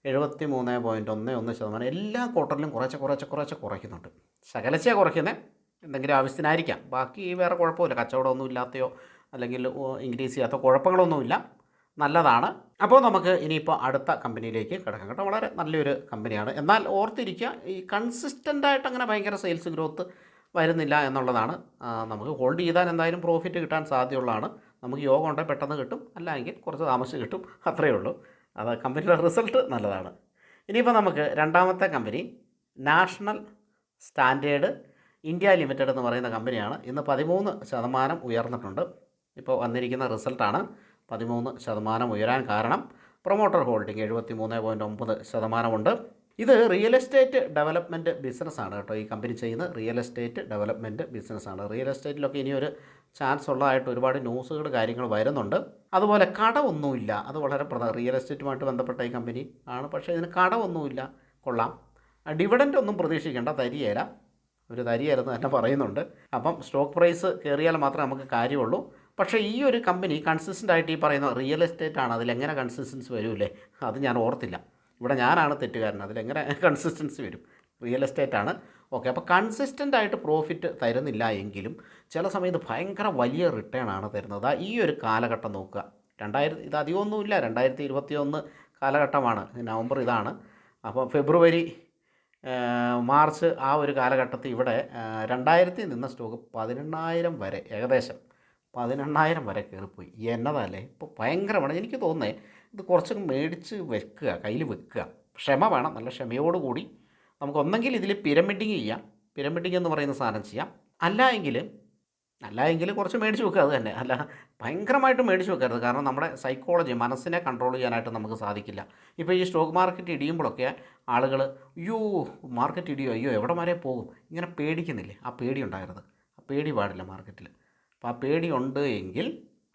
73.11%. എല്ലാ ക്വാർട്ടറിലും കുറച്ച് കുറയ്ക്കുന്നുണ്ട്. ശകലച്ചേ കുറയ്ക്കുന്നത്, എന്തെങ്കിലും ആവശ്യത്തിനായിരിക്കാം. ബാക്കി വേറെ കുഴപ്പമില്ല, കച്ചവടമൊന്നും ഇല്ലാത്തയോ അല്ലെങ്കിൽ ഇൻക്രീസ് ചെയ്യാത്ത കുഴപ്പങ്ങളൊന്നുമില്ല, നല്ലതാണ്. അപ്പോൾ നമുക്ക് ഇനിയിപ്പോൾ അടുത്ത കമ്പനിയിലേക്ക് കിടക്കാം കേട്ടോ. വളരെ നല്ലൊരു കമ്പനിയാണ്. എന്നാൽ ഓർത്തിരിക്കുക, ഈ കൺസിസ്റ്റൻ്റായിട്ട് അങ്ങനെ ഭയങ്കര സെയിൽസ് ഗ്രോത്ത് വരുന്നില്ല എന്നുള്ളതാണ്. നമുക്ക് ഹോൾഡ് ചെയ്താൽ എന്തായാലും പ്രോഫിറ്റ് കിട്ടാൻ സാധ്യതയുള്ളതാണ്. നമുക്ക് യോഗം ഉണ്ടെങ്കിൽ പെട്ടെന്ന് കിട്ടും, അല്ലെങ്കിൽ കുറച്ച് താമസിച്ച് കിട്ടും, അത്രയേ ഉള്ളൂ. അത് കമ്പനിയുടെ റിസൾട്ട് നല്ലതാണ്. ഇനിയിപ്പോൾ നമുക്ക് രണ്ടാമത്തെ company national standard India limited എന്ന് പറയുന്ന കമ്പനിയാണ്. ഇന്ന് 13% ഉയർന്നിട്ടുണ്ട്. ഇപ്പോൾ വന്നിരിക്കുന്ന റിസൾട്ടാണ്. 13% ഉയരാൻ കാരണം പ്രൊമോട്ടർ ഹോൾഡിംഗ് 73.9% ഉണ്ട്. ഇത് റിയൽ എസ്റ്റേറ്റ് ഡെവലപ്മെൻറ്റ് ബിസിനസ്സാണ് കേട്ടോ. ഈ കമ്പനി ചെയ്യുന്ന റിയൽ എസ്റ്റേറ്റ് ഡെവലപ്മെൻറ്റ് ബിസിനസ്സാണ്. റിയൽ എസ്റ്റേറ്റിലൊക്കെ ഇനിയൊരു ചാൻസ് ഉള്ളതായിട്ട് ഒരുപാട് ന്യൂസുകൾ കാര്യങ്ങൾ വരുന്നുണ്ട്. അതുപോലെ കടമൊന്നുമില്ല, അത് വളരെ റിയൽ എസ്റ്റേറ്റുമായിട്ട് ബന്ധപ്പെട്ട ഈ കമ്പനി ആണ്. പക്ഷേ ഇതിന് കടമൊന്നുമില്ല, കൊള്ളാം. ഡിവിഡൻഡ് ഒന്നും പ്രതീക്ഷിക്കേണ്ട, തരിയേല, ഒരു തരിയായിരുന്നു തന്നെ പറയുന്നുണ്ട്. അപ്പം സ്റ്റോക്ക് പ്രൈസ് കയറിയാൽ മാത്രമേ നമുക്ക് കാര്യമുള്ളൂ. പക്ഷേ ഈ ഒരു കമ്പനി കൺസിസ്റ്റൻ്റ് ആയിട്ട് ഈ പറയുന്ന റിയൽ എസ്റ്റേറ്റ് ആണ്, അതിലെങ്ങനെ കൺസിസ്റ്റൻസി വരൂല്ലേ, അത് ഞാൻ ഓർത്തില്ല. ഇവിടെ ഞാനാണ് തെറ്റുകാരൻ, അതിലെങ്ങനെ കൺസിസ്റ്റൻസി വരും? റിയൽ എസ്റ്റേറ്റ് ആണ്. ഓക്കെ, അപ്പോൾ കൺസിസ്റ്റൻ്റ് ആയിട്ട് പ്രോഫിറ്റ് തരുന്നില്ല എങ്കിലും ചില സമയത്ത് ഭയങ്കര വലിയ റിട്ടേൺ ആണ് തരുന്നത്. ഈ ഒരു കാലഘട്ടം നോക്കുക, ഇത് അധികമൊന്നുമില്ല, 2021 കാലഘട്ടമാണ്, നവംബർ ഇതാണ്. അപ്പോൾ ഫെബ്രുവരി മാർച്ച് ആ ഒരു കാലഘട്ടത്തിൽ ഇവിടെ 2000 നിന്ന സ്റ്റോക്ക് 18,000 വരെ, ഏകദേശം 18,000 വരെ കയറിപ്പോയി. എന്നതല്ലേ, ഇപ്പോൾ ഭയങ്കരമാണ്. എനിക്ക് തോന്നുന്നത് ഇത് കുറച്ചൊക്കെ മേടിച്ച് വെക്കുക, കയ്യിൽ വെക്കുക, ക്ഷമ വേണം, നല്ല ക്ഷമയോടുകൂടി നമുക്കൊന്നെങ്കിൽ ഇതിൽ പിരമിഡിങ് ചെയ്യാം, പിരമിഡിങ് എന്ന് പറയുന്ന സാധനം ചെയ്യാം, അല്ല എങ്കിൽ കുറച്ച് മേടിച്ച് വെക്കുക, അത് തന്നെ. അല്ല ഭയങ്കരമായിട്ട് മേടിച്ച് വെക്കരുത്, കാരണം നമ്മുടെ സൈക്കോളജി, മനസ്സിനെ കൺട്രോൾ ചെയ്യാനായിട്ട് നമുക്ക് സാധിക്കില്ല. ഇപ്പോൾ ഈ സ്റ്റോക്ക് മാർക്കറ്റ് ഇടിയുമ്പോഴൊക്കെ ആളുകൾ അയ്യോ മാർക്കറ്റ് ഇടിയോ, അയ്യോ എവിടെ വരെ പോകും, ഇങ്ങനെ പേടിക്കുന്നില്ലേ? ആ പേടി ഉണ്ടാകരുത്, ആ പേടി പാടില്ല മാർക്കറ്റിൽ. അപ്പോൾ ആ പേടി ഉണ്ട് എങ്കിൽ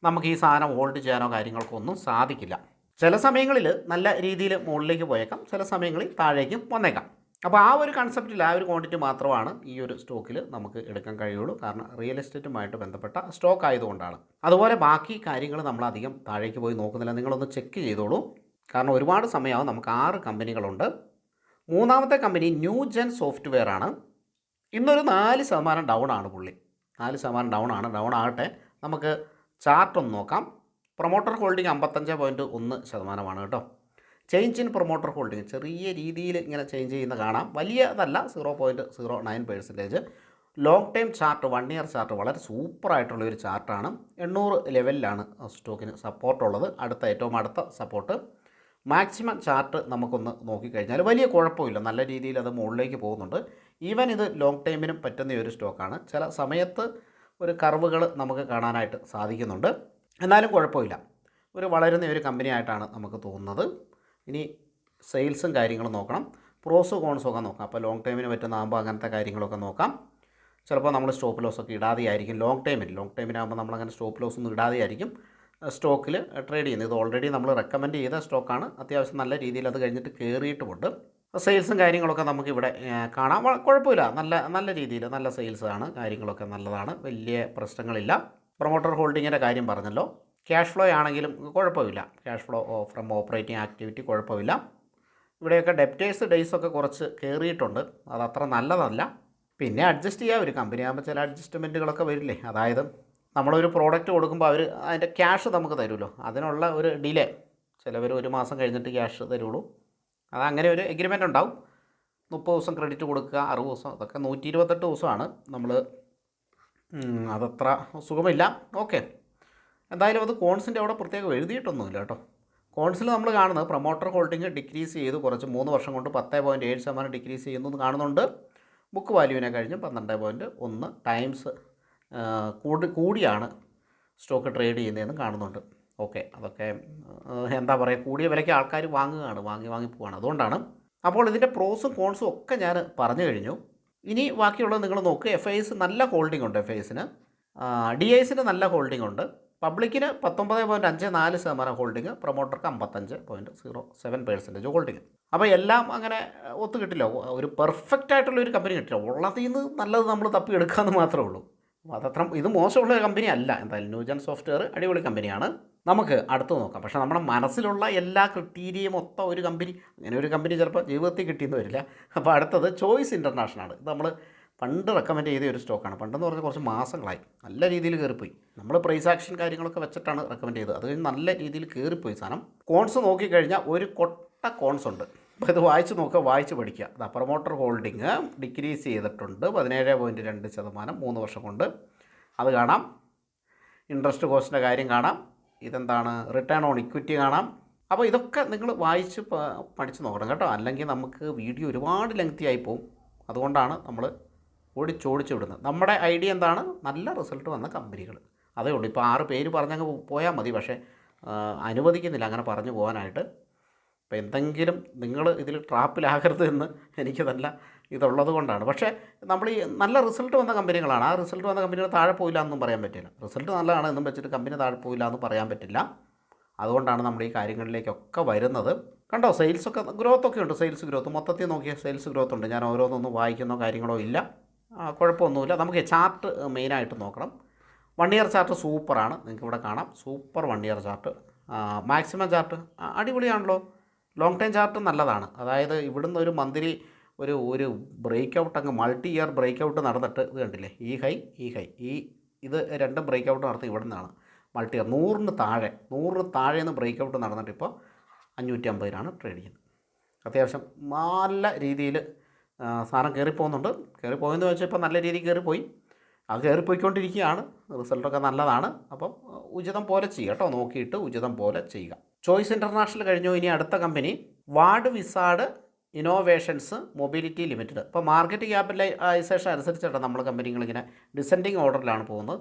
നമുക്ക് ഈ സാധനം ഹോൾഡ് ചെയ്യാനോ കാര്യങ്ങൾക്കോ ഒന്നും സാധിക്കില്ല. ചില സമയങ്ങളിൽ നല്ല രീതിയിൽ മുകളിലേക്ക് പോയേക്കാം, ചില സമയങ്ങളിൽ താഴേക്കും വന്നേക്കാം. അപ്പോൾ ആ ഒരു കൺസെപ്റ്റിൽ, ആ ഒരു ക്വാണ്ടിറ്റി മാത്രമാണ് ഈ ഒരു സ്റ്റോക്കിൽ നമുക്ക് എടുക്കാൻ കഴിയുള്ളൂ, കാരണം റിയൽ എസ്റ്റേറ്റുമായിട്ട് ബന്ധപ്പെട്ട സ്റ്റോക്ക് ആയതുകൊണ്ടാണ്. അതുപോലെ ബാക്കി കാര്യങ്ങൾ നമ്മളധികം താഴേക്ക് പോയി നോക്കുന്നില്ല, നിങ്ങളൊന്ന് ചെക്ക് ചെയ്തോളൂ, കാരണം ഒരുപാട് സമയമാവും. നമുക്ക് 6 കമ്പനികളുണ്ട്. മൂന്നാമത്തെ കമ്പനി ന്യൂജൻ സോഫ്റ്റ്വെയർ ആണ്. ഇന്നൊരു 4% ഡൗൺ ആണ് പുള്ളി, 4% ഡൗൺ ആകട്ടെ. നമുക്ക് ചാർട്ടൊന്ന് നോക്കാം. പ്രൊമോട്ടർ ഹോൾഡിംഗ് 55.1% കേട്ടോ. ചേഞ്ച് ഇൻ പ്രൊമോട്ടർ ഹോൾഡിംഗ് ചെറിയ രീതിയിൽ ഇങ്ങനെ ചേഞ്ച് ചെയ്യുന്ന കാണാം, വലിയതല്ല, 0.09%. Long time chart, 1 year chart വളരെ സൂപ്പറായിട്ടുള്ളൊരു ചാർട്ടാണ്. 800 ലെവലിലാണ് സ്റ്റോക്കിന് സപ്പോർട്ടുള്ളത്, ഏറ്റവും അടുത്ത സപ്പോർട്ട്. മാക്സിമം ചാർട്ട് നമുക്കൊന്ന് നോക്കിക്കഴിഞ്ഞാൽ വലിയ കുഴപ്പമില്ല, നല്ല രീതിയിൽ അത് മുകളിലേക്ക് പോകുന്നുണ്ട്. ഈവൻ ഇത് ലോങ് ടൈമിനും പറ്റുന്ന ഒരു സ്റ്റോക്കാണ്. ചില സമയത്ത് ഒരു കർവുകൾ നമുക്ക് കാണാനായിട്ട് സാധിക്കുന്നുണ്ട്, എന്നാലും കുഴപ്പമില്ല, ഒരു വളരുന്ന ഒരു കമ്പനി ആയിട്ടാണ് നമുക്ക് തോന്നുന്നത്. ഇനി സെയിൽസും കാര്യങ്ങളും നോക്കണം, പ്രോസ് കോൺസും ഒക്കെ നോക്കാം. അപ്പോൾ ലോങ് ടൈമിന് പറ്റുന്നതാകുമ്പോൾ അങ്ങനത്തെ കാര്യങ്ങളൊക്കെ നോക്കാം. ചിലപ്പോൾ നമ്മൾ സ്റ്റോപ്പ് ലോസൊക്കെ ഇടാതെയായിരിക്കും ലോങ് ടൈമിനാകുമ്പോൾ നമ്മളങ്ങനെ സ്റ്റോപ്പ് ലോസൊന്നും ഇടാതെയായിരിക്കും സ്റ്റോക്കിൽ ട്രേഡ് ചെയ്യുന്നത്. ഇത് ഓൾറെഡി നമ്മൾ റെക്കമെൻഡ് ചെയ്ത സ്റ്റോക്കാണ്, അത്യാവശ്യം നല്ല രീതിയിൽ അത് കഴിഞ്ഞിട്ട് കയറിയിട്ടുമുണ്ട്. സെയിൽസും കാര്യങ്ങളൊക്കെ നമുക്കിവിടെ കാണാം, കുഴപ്പമില്ല, നല്ല രീതിയിൽ നല്ല സെയിൽസാണ്, കാര്യങ്ങളൊക്കെ നല്ലതാണ്, വലിയ പ്രശ്നങ്ങളില്ല. പ്രൊമോട്ടർ ഹോൾഡിങ്ങിൻ്റെ കാര്യം പറഞ്ഞല്ലോ. ക്യാഷ് ഫ്ലോ ആണെങ്കിലും കുഴപ്പമില്ല, cash flow from operating activity കുഴപ്പമില്ല. ഇവിടെയൊക്കെ ഡെപ്റ്റേഴ്സ് ഡേയ്സൊക്കെ കുറച്ച് കയറിയിട്ടുണ്ട്, അതത്ര നല്ലതല്ല. പിന്നെ അഡ്ജസ്റ്റ് ചെയ്യാം, ഒരു കമ്പനി ആകുമ്പോൾ ചില അഡ്ജസ്റ്റ്മെൻറ്റുകളൊക്കെ വരില്ലേ, അതായത് നമ്മളൊരു പ്രോഡക്റ്റ് കൊടുക്കുമ്പോൾ അവർ അതിൻ്റെ ക്യാഷ് നമുക്ക് തരുമല്ലോ, അതിനുള്ള ഒരു ഡിലേ, ചിലവർ ഒരു മാസം കഴിഞ്ഞിട്ട് ക്യാഷ് തരുള്ളൂ. അതങ്ങനെ ഒരു എഗ്രിമെൻ്റ് ഉണ്ടാവും. 30 ദിവസം ക്രെഡിറ്റ് കൊടുക്കുക, 60 ദിവസം, അതൊക്കെ 128 ദിവസമാണ്. നമ്മൾ അതത്ര സുഖമില്ല. ഓക്കെ, എന്തായാലും അത് കോൺസിൻ്റെ അവിടെ പ്രത്യേകം എഴുതിയിട്ടൊന്നുമില്ല കേട്ടോ. കോൺസിൽ നമ്മൾ കാണുന്നത് പ്രൊമോട്ടർ ഹോൾഡിംഗ് ഡിക്രീസ് ചെയ്ത് കുറച്ച് 3 വർഷം കൊണ്ട് 10.7% ഡിക്രീസ് ചെയ്യുന്നു കാണുന്നുണ്ട്. ബുക്ക് വാല്യൂവിനെ കഴിഞ്ഞ് 12.1 ടൈംസ് കൂടിയാണ് സ്റ്റോക്ക് ട്രേഡ് ചെയ്യുന്നതെന്ന് കാണുന്നുണ്ട്. ഓക്കെ, അതൊക്കെ എന്താ പറയുക, കൂടിയ വിലയ്ക്ക് ആൾക്കാർ വാങ്ങുകയാണ്, വാങ്ങി പോവുകയാണ്. അതുകൊണ്ടാണ്. അപ്പോൾ ഇതിൻ്റെ പ്രോസും കോൺസും ഒക്കെ ഞാൻ പറഞ്ഞു കഴിഞ്ഞു. ഇനി ബാക്കിയുള്ളത് നിങ്ങൾ നോക്കുക. FIs നല്ല ഹോൾഡിംഗ് ഉണ്ട്. FIsന് DIsന് നല്ല ഹോൾഡിംഗ് ഉണ്ട്. പബ്ലിക്കിന് 19.54% ഹോൾഡിങ്, പ്രൊമോട്ടർക്ക് 55.07% ഹോൾഡിങ്. അപ്പോൾ എല്ലാം അങ്ങനെ ഒത്തു കിട്ടില്ല, ഒരു പെർഫെക്റ്റ് ആയിട്ടുള്ളൊരു കമ്പനി കിട്ടില്ല. ഉള്ളതിൽ നിന്ന് നല്ലത് നമ്മൾ തപ്പിയെടുക്കാമെന്ന് മാത്രമേ ഉള്ളൂ. അതത്ര ഇത് മോശമുള്ള കമ്പനി അല്ല. എന്തായാലും ന്യൂജൻ സോഫ്റ്റ്വെയർ അടിപൊളി കമ്പനിയാണ്. നമുക്ക് അടുത്ത് നോക്കാം. പക്ഷേ നമ്മുടെ മനസ്സിലുള്ള എല്ലാ ക്രിറ്റീരിയയും മൊത്തം ഒരു കമ്പനി, അങ്ങനെ ഒരു കമ്പനി ചിലപ്പോൾ ജീവിതത്തിൽ കിട്ടിയെന്ന് വരില്ല. അപ്പോൾ അടുത്തത് ചോയ്സ് ഇൻ്റർനാഷണലാണ്. ഇത് നമ്മൾ പണ്ട് റെക്കമെൻഡ് ചെയ്ത ഒരു സ്റ്റോക്കാണ്. പണ്ടെന്ന് പറഞ്ഞാൽ കുറച്ച് മാസങ്ങളായി നല്ല രീതിയിൽ കയറിപ്പോയി. നമ്മൾ പ്രൈസ് ആക്ഷൻ കാര്യങ്ങളൊക്കെ വെച്ചിട്ടാണ് റെക്കമെൻഡ് ചെയ്തത്. അത് കഴിഞ്ഞ് നല്ല രീതിയിൽ കയറിപ്പോയി സാധനം. കോൺസ് നോക്കിക്കഴിഞ്ഞാൽ ഒരു കൊട്ട കോൺസ് ഉണ്ട്. അപ്പോൾ ഇത് വായിച്ച് നോക്കുക, വായിച്ച് പഠിക്കുക. അത് പ്രൊമോട്ടർ ഹോൾഡിങ് ഡിക്രീസ് ചെയ്തിട്ടുണ്ട് 17.2%, 3 വർഷം കൊണ്ട്. അത് കാണാം. ഇൻട്രസ്റ്റ് കോസ്റ്റിൻ്റെ കാര്യം കാണാം. ഇതെന്താണ്, റിട്ടേൺ ഓൺ ഇക്വിറ്റി കാണാം. അപ്പോൾ ഇതൊക്കെ നിങ്ങൾ വായിച്ച് പഠിച്ച് നോക്കണം കേട്ടോ. അല്ലെങ്കിൽ നമുക്ക് വീഡിയോ ഒരുപാട് ലെങ്തി ആയി പോകും. അതുകൊണ്ടാണ് നമ്മൾ ഓടിച്ചോടിച്ച് വിടുന്നത്. നമ്മുടെ ഐഡിയ എന്താണ്, നല്ല റിസൾട്ട് വന്ന കമ്പനികൾ, അതേ ഉള്ളൂ. ഇപ്പോൾ 6 പേര് പറഞ്ഞങ്ങ് പോയാൽ മതി. പക്ഷേ അനുവദിക്കുന്നില്ല അങ്ങനെ പറഞ്ഞു പോകാനായിട്ട്. അപ്പോൾ എന്തെങ്കിലും നിങ്ങൾ ഇതിൽ ട്രാപ്പിലാകരുത് എന്ന് എനിക്ക് നല്ല ഇതുള്ളത് കൊണ്ടാണ്. പക്ഷേ നമ്മൾ ഈ നല്ല റിസൾട്ട് വന്ന കമ്പനികളാണ്. ആ റിസൾട്ട് വന്ന കമ്പനികൾ താഴെ പോയില്ല എന്നും പറയാൻ പറ്റില്ല. റിസൾട്ട് നല്ലതാണ് എന്നും വെച്ചിട്ട് കമ്പനി താഴെ പോയില്ല എന്ന് പറയാൻ പറ്റില്ല. അതുകൊണ്ടാണ് നമ്മൾ ഈ കാര്യങ്ങളിലേക്കൊക്കെ വരുന്നത്. കണ്ടോ, സെയിൽസൊക്കെ ഗ്രോത്തൊക്കെ ഉണ്ട്. സെയിൽസ് ഗ്രോത്ത് മൊത്തത്തിൽ നോക്കിയാൽ സെയിൽസ് ഗ്രോത്ത് ഉണ്ട്. ഞാൻ ഓരോന്നൊന്നും വായിക്കുന്നോ കാര്യങ്ങളോ ഇല്ല, കുഴപ്പമൊന്നുമില്ല. നമുക്ക് ചാർട്ട് മെയിനായിട്ട് നോക്കണം. 1 ഇയർ ചാർട്ട് സൂപ്പറാണ്. നിങ്ങൾക്ക് ഇവിടെ കാണാം, super 1 year chart. Maximum chart അടിപൊളിയാണല്ലോ. ലോങ് ടൈം ചാർട്ട് നല്ലതാണ്. അതായത് ഇവിടുന്ന് ഒരു മന്ത്ലി ഒരു ബ്രേക്ക് ഔട്ട്, അങ്ങ് മൾട്ടി ഇയർ ബ്രേക്ക് ഔട്ട് നടന്നിട്ട് ഇത് കണ്ടില്ലേ, ഈ ഹൈ ഇത് രണ്ടും ബ്രേക്ക് ഔട്ട് നടത്തി ഇവിടെ നിന്നാണ് മൾട്ടി ഇയർ 100 താഴെ നിന്ന് ബ്രേക്ക് ഔട്ട് നടന്നിട്ട് ഇപ്പോൾ 550 ട്രേഡ് ചെയ്യുന്നത്. അത്യാവശ്യം നല്ല രീതിയിൽ സാധനം കയറിപ്പോകുന്നുണ്ട്. കയറിപ്പോയെന്ന് വെച്ചാൽ ഇപ്പോൾ നല്ല രീതിയിൽ കയറിപ്പോയി. അത് കയറിപ്പോയിക്കൊണ്ടിരിക്കുകയാണ്. റിസൾട്ടൊക്കെ നല്ലതാണ്. അപ്പം ഉചിതം പോലെ ചെയ്യുക കേട്ടോ, നോക്കിയിട്ട് ഉചിതം പോലെ ചെയ്യുക. ചോയ്സ് ഇൻ്റർനാഷണൽ കഴിഞ്ഞു. ഇനി അടുത്ത company ward wizard innovations mobility limited. ഇപ്പോൾ മാർക്കറ്റ് ക്യാപിറ്റലൈസേഷൻ അനുസരിച്ചിട്ടാണ് നമ്മൾ കമ്പനികളിങ്ങനെ ഡിസെൻഡിങ് ഓർഡറിലാണ് പോകുന്നത്.